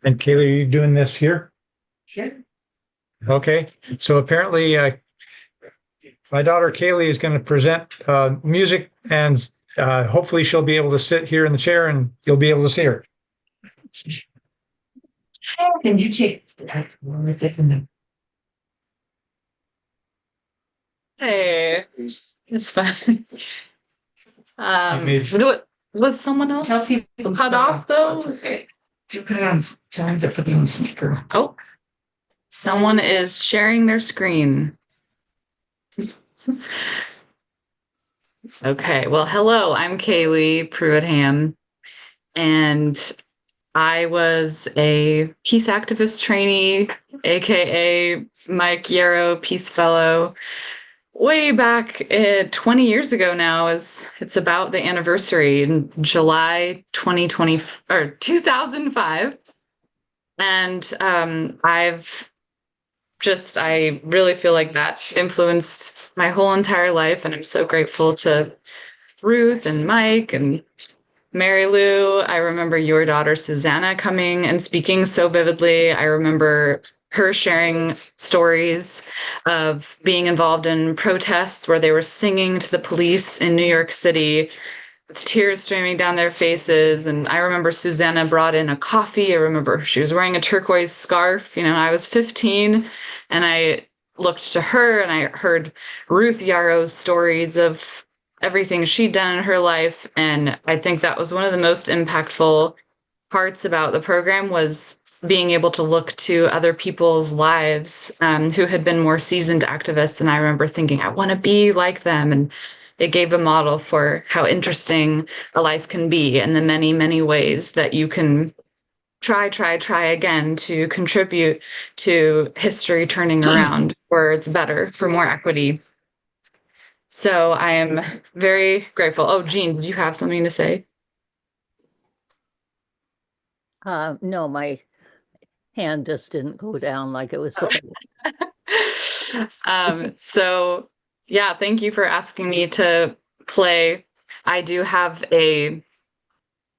And Kayla, are you doing this here? Sure. Okay. So apparently my daughter Kaeley is going to present music, and hopefully she'll be able to sit here in the chair and you'll be able to see her. Can you check? Hey, it's fine. Was someone else cut off though? Okay. Do put it on time to put it on speaker. Oh, someone is sharing their screen. Okay, well, hello, I'm Kaeley Pruitt-Hamm, and I was a peace activist trainee, aka Mike Yarrow Peace Fellow, way back 20 years ago now. It's about the anniversary in July 2020 or 2005. And I really feel like that influenced my whole entire life. And I'm so grateful to Ruth and Mike and Mary Lou. I remember your daughter Susanna coming and speaking so vividly. I remember her sharing stories of being involved in protests where they were singing to the police in New York City with tears streaming down their faces. And I remember Susanna brought in a coffee. I remember she was wearing a turquoise scarf. You know, I was 15 and I looked to her and I heard Ruth Yarrow's stories of everything she'd done in her life. And I think that was one of the most impactful parts about the program, was being able to look to other people's lives who had been more seasoned activists. And I remember thinking, I want to be like them. And it gave a model for how interesting a life can be and the many, many ways that you can try again to contribute to history turning around for the better, for more equity. So I am very grateful. Oh, Jean, did you have something to say? No, my hand just didn't go down like it was supposed to. So yeah, thank you for asking me to play. I do have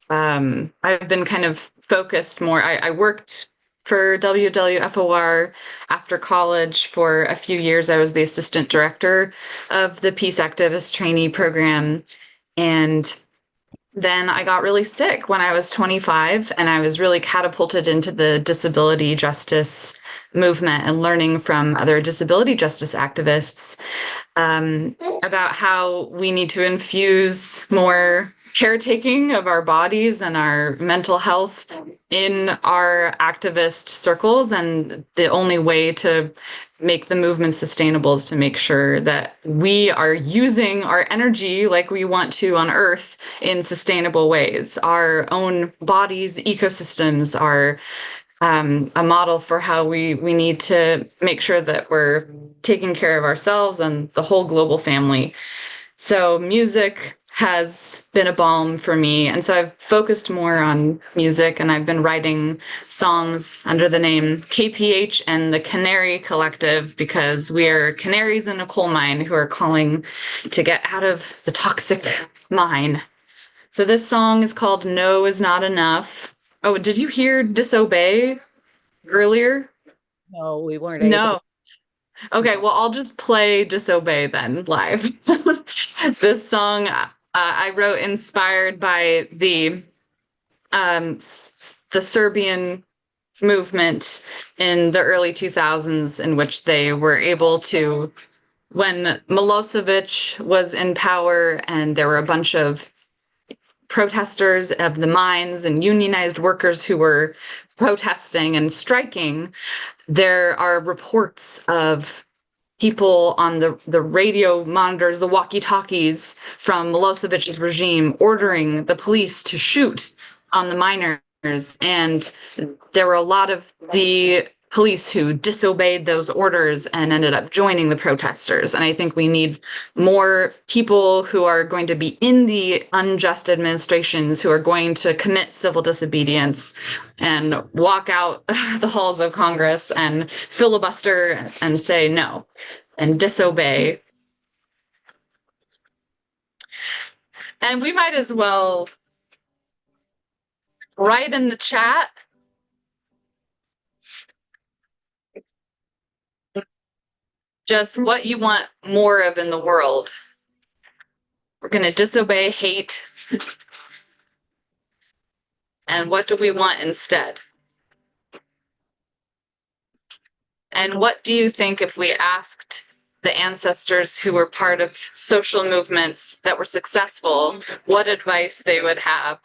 I've been kind of focused more. I worked for WWFOR after college for a few years. I was the assistant director of the Peace Activist Trainee Program. And then I got really sick when I was 25, and I was really catapulted into the disability justice movement and learning from other disability justice activists. about how we need to infuse more caretaking of our bodies and our mental health in our activist circles. And the only way to make the movement sustainable is to make sure that we are using our energy like we want to on Earth in sustainable ways. Our own bodies, ecosystems are a model for how we need to make sure that we're taking care of ourselves and the whole global family. So music has been a balm for me. And so I've focused more on music, and I've been writing songs under the name KPH and the Canary Collective, because we are canaries in a coal mine who are calling to get out of the toxic mine. So this song is called No Is Not Enough. Oh, did you hear Disobey earlier? No, we weren't able. No. Okay, well, I'll just play Disobey then live. This song I wrote inspired by the Serbian movement in the early 2000s, in which they were able to, when Milosevic was in power and there were a bunch of protesters of the mines and unionized workers who were protesting and striking, there are reports of people on the radio monitors, the walkie-talkies from Milosevic's regime ordering the police to shoot on the miners. And there were a lot of the police who disobeyed those orders and ended up joining the protesters. And I think we need more people who are going to be in the unjust administrations, who are going to commit civil disobedience and walk out the halls of Congress and filibuster and say no and disobey. And we might as well write in the chat just what you want more of in the world. We're going to disobey hate. And what do we want instead? And what do you think if we asked the ancestors who were part of social movements that were successful, what advice they would have?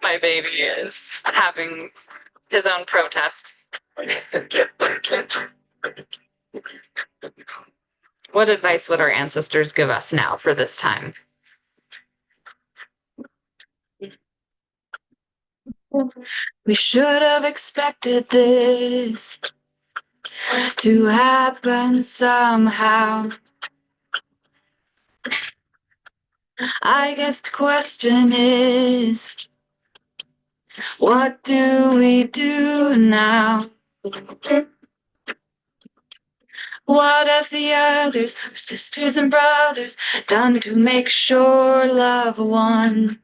My baby is having his own protest. What advice would our ancestors give us now for this time? We should have expected this to happen somehow. I guess the question is, what do we do now? What have the others, our sisters and brothers, done to make sure love won?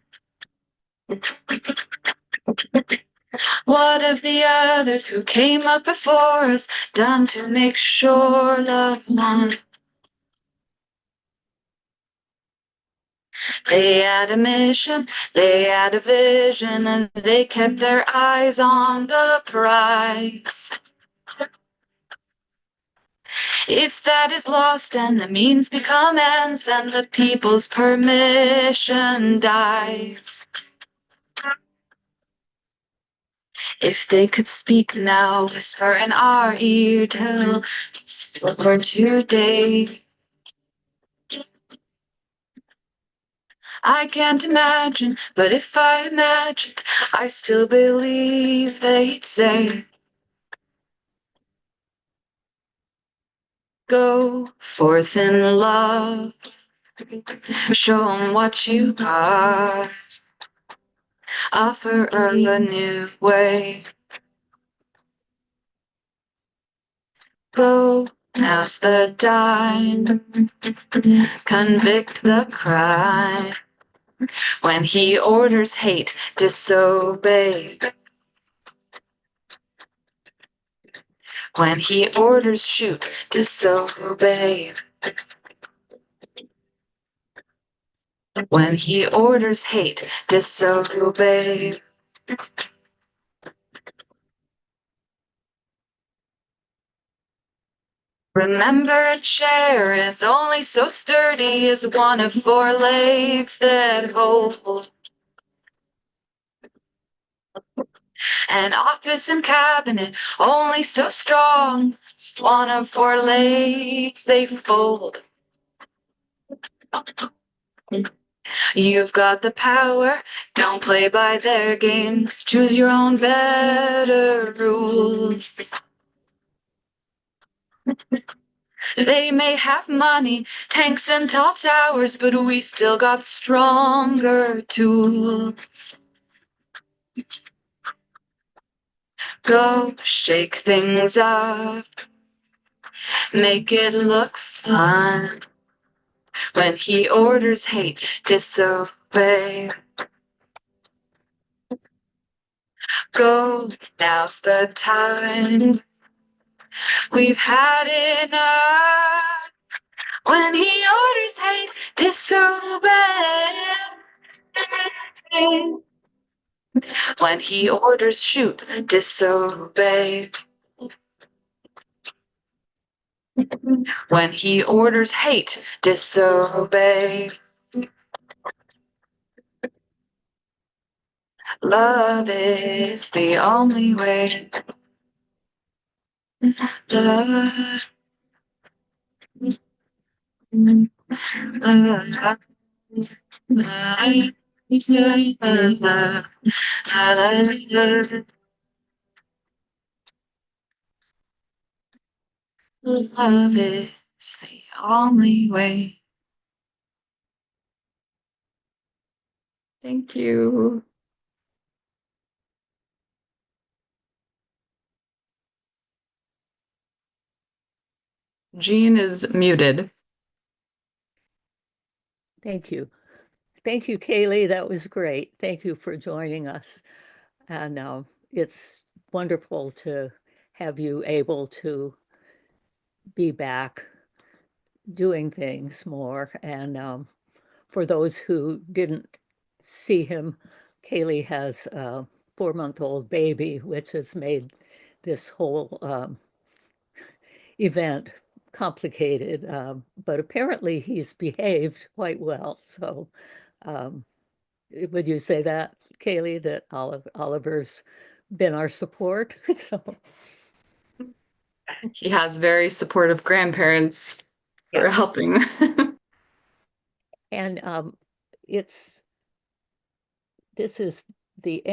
What have the others who came up before us done to make sure love won? They had a mission, they had a vision, and they kept their eyes on the prize. If that is lost and the means become ends, then the people's permission dies. If they could speak now, whisper in our ear, tell us for today. I can't imagine, but if I imagined, I still believe they'd say, go forth in love, show 'em what you got, offer a new way. Go, now's the time, convict the crime. When he orders hate, disobey. When he orders shoot, disobey. When he orders hate, disobey. Remember, a chair is only so sturdy as one of four legs that hold. An office and cabinet only so strong as one of four legs they fold. You've got the power, don't play by their games. Choose your own better rules. They may have money, tanks and tall towers, but we still got stronger tools. Go shake things up, make it look fun. When he orders hate, disobey. Go, now's the time. We've had enough. When he orders hate, disobey. When he orders shoot, disobey. When he orders hate, disobey. Love is the only way. Love. Love is the only way. Thank you. Jean is muted. Thank you. Thank you, Kaeley. That was great. Thank you for joining us. And it's wonderful to have you able to be back doing things more. And for those who didn't see him, Kaeley has a 4-month-old baby, which has made this whole event complicated. But apparently he's behaved quite well. So would you say that, Kaeley, that Oliver's been our support? So He has very supportive grandparents who are helping. and this is the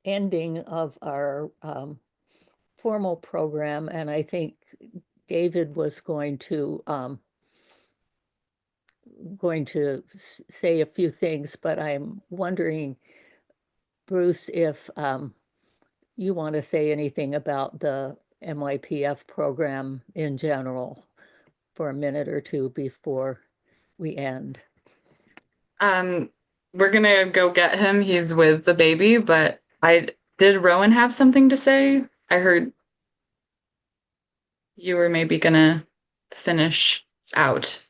ending of our formal program, and I think David was going to say a few things, but I'm wondering, Bruce, if you want to say anything about the MYPF program in general for a minute or two before we end. We're gonna go get him. He's with the baby, but did Rowan have something to say? I heard you were maybe gonna finish out.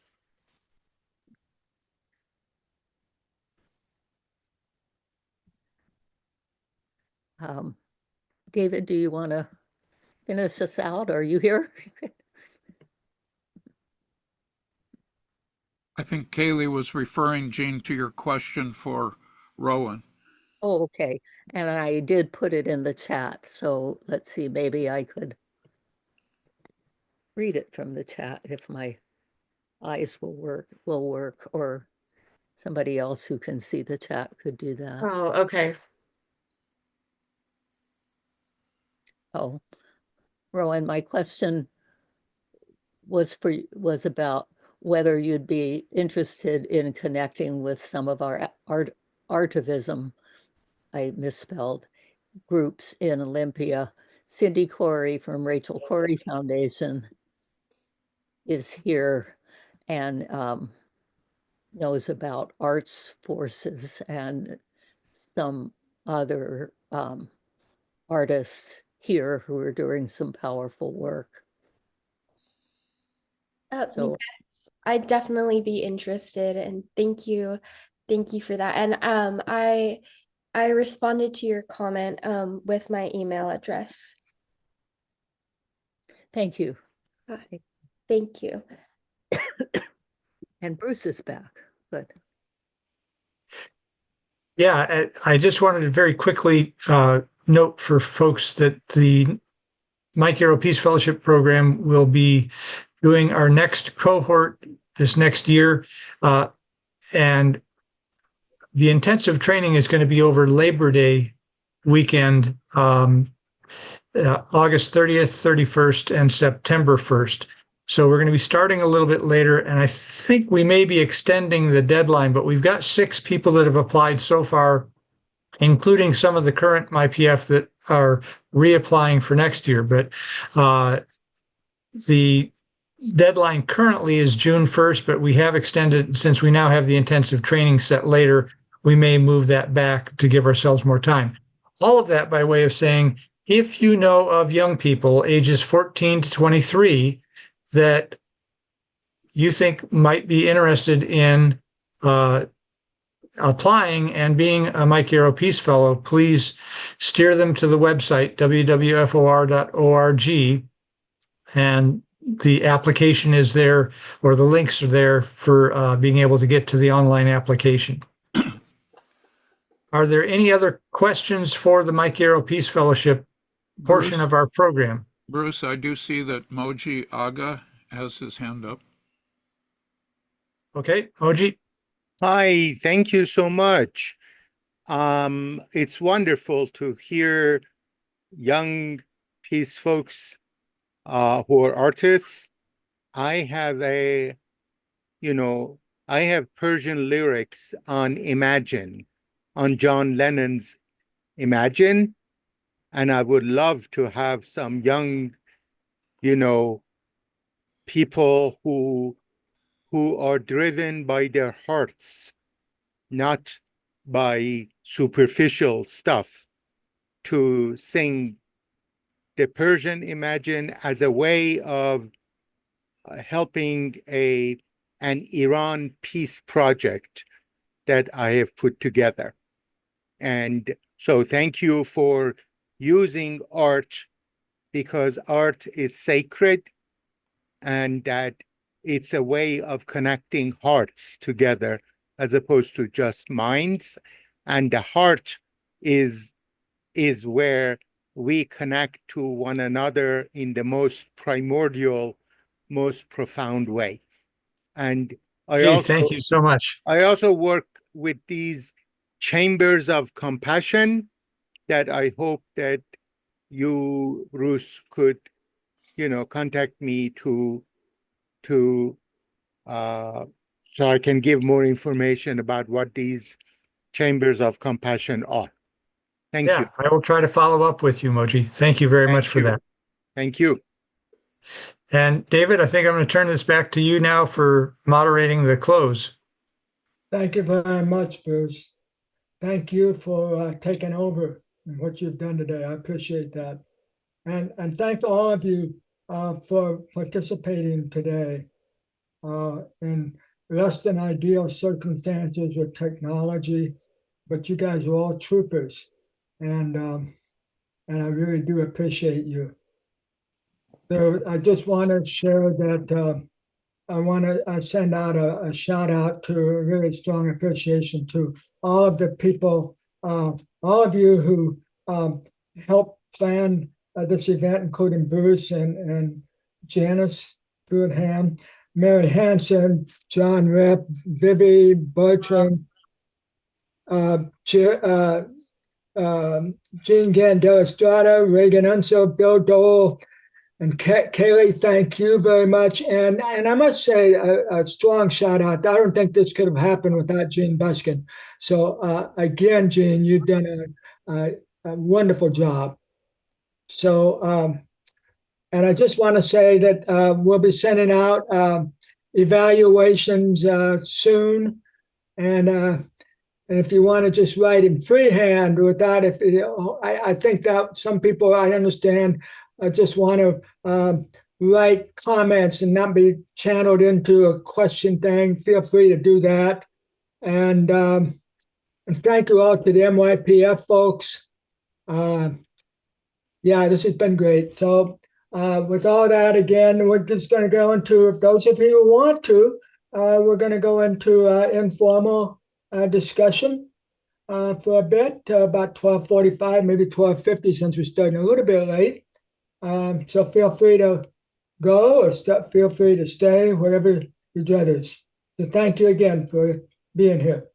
David, do you want to finish us out? Are you here? I think Kaeley was referring, Jean, to your question for Rowan. Oh, okay. And I did put it in the chat. So let's see, maybe I could read it from the chat if my eyes will work, or somebody else who can see the chat could do that. Oh, okay. Oh, Rowan, my question was about whether you'd be interested in connecting with some of our artivism, I misspelled, groups in Olympia. Cindy Corey from Rachel Corey Foundation is here and knows about arts forces and some other artists here who are doing some powerful work. So yes, I'd definitely be interested, and thank you for that. And I responded to your comment with my email address. thank you. Thank you. And Bruce is back. Good. Yeah, I just wanted to very quickly note for folks that the Mike Yarrow Peace Fellowship Program will be doing our next cohort this next year. And the intensive training is going to be over Labor Day weekend, August 30th, 31st, and September 1st. So we're going to be starting a little bit later, and I think we may be extending the deadline, but we've got 6 people that have applied so far, including some of the current MYPF that are reapplying for next year. But the deadline currently is June 1st, but we have extended, since we now have the intensive training set later, we may move that back to give ourselves more time. All of that by way of saying, if you know of young people ages 14 to 23 that you think might be interested in applying and being a Mike Yarrow Peace Fellow, please steer them to the website, WWFOR.org, and the application is there, or the links are there for being able to get to the online application. Are there any other questions for the Mike Yarrow Peace Fellowship portion of our program? Bruce, I do see that Moji Aga has his hand up. Okay, Moji. Hi, thank you so much. It's wonderful to hear young peace folks who are artists. I have Persian lyrics on Imagine, on John Lennon's Imagine, and I would love to have some young, people who are driven by their hearts, not by superficial stuff, to sing the Persian Imagine as a way of helping an Iran peace project that I have put together. And so thank you for using art, because art is sacred, and that it's a way of connecting hearts together as opposed to just minds. And the heart is where we connect to one another in the most primordial, most profound way. And Thank you so much. I also work with these chambers of compassion that I hope that you, Bruce, could, contact me so I can give more information about what these chambers of compassion are. Thank you. I will try to follow up with you, Moji. Thank you very much for that. Thank you. And David, I think I'm going to turn this back to you now for moderating the close. Thank you very much, Bruce. Thank you for taking over and what you've done today. I appreciate that. And thank all of you for participating today in less than ideal circumstances with technology, but you guys are all troopers, and I really do appreciate you. So I just want to share that I want to send out a shout out to a really strong appreciation to all of the people, all of you who helped plan this event, including Bruce and Janice Pruitt-Hamm, Mary Hansen, John Rep, Vivi Bertram, Jean Gandela-Estrada, Reagan Unso, Bill Dole, and Kaeley. Thank you very much. And I must say a strong shout out. I don't think this could have happened without Jean Buskin. So again, Jean, you've done a wonderful job. So, and I just want to say that we'll be sending out evaluations soon. And if you want to just write in freehand with that, I think that some people, I understand, just want to write comments and not be channeled into a question thing. Feel free to do that. And thank you all to the MYPF folks. Yeah, this has been great. So With all that, again, we're just going to go into, if those of you who want to, we're going to go into informal discussion for a bit, about 12:45, maybe 12:50, since we're starting a little bit late. So feel free to go or feel free to stay, whatever your dread is. So thank you again for being here.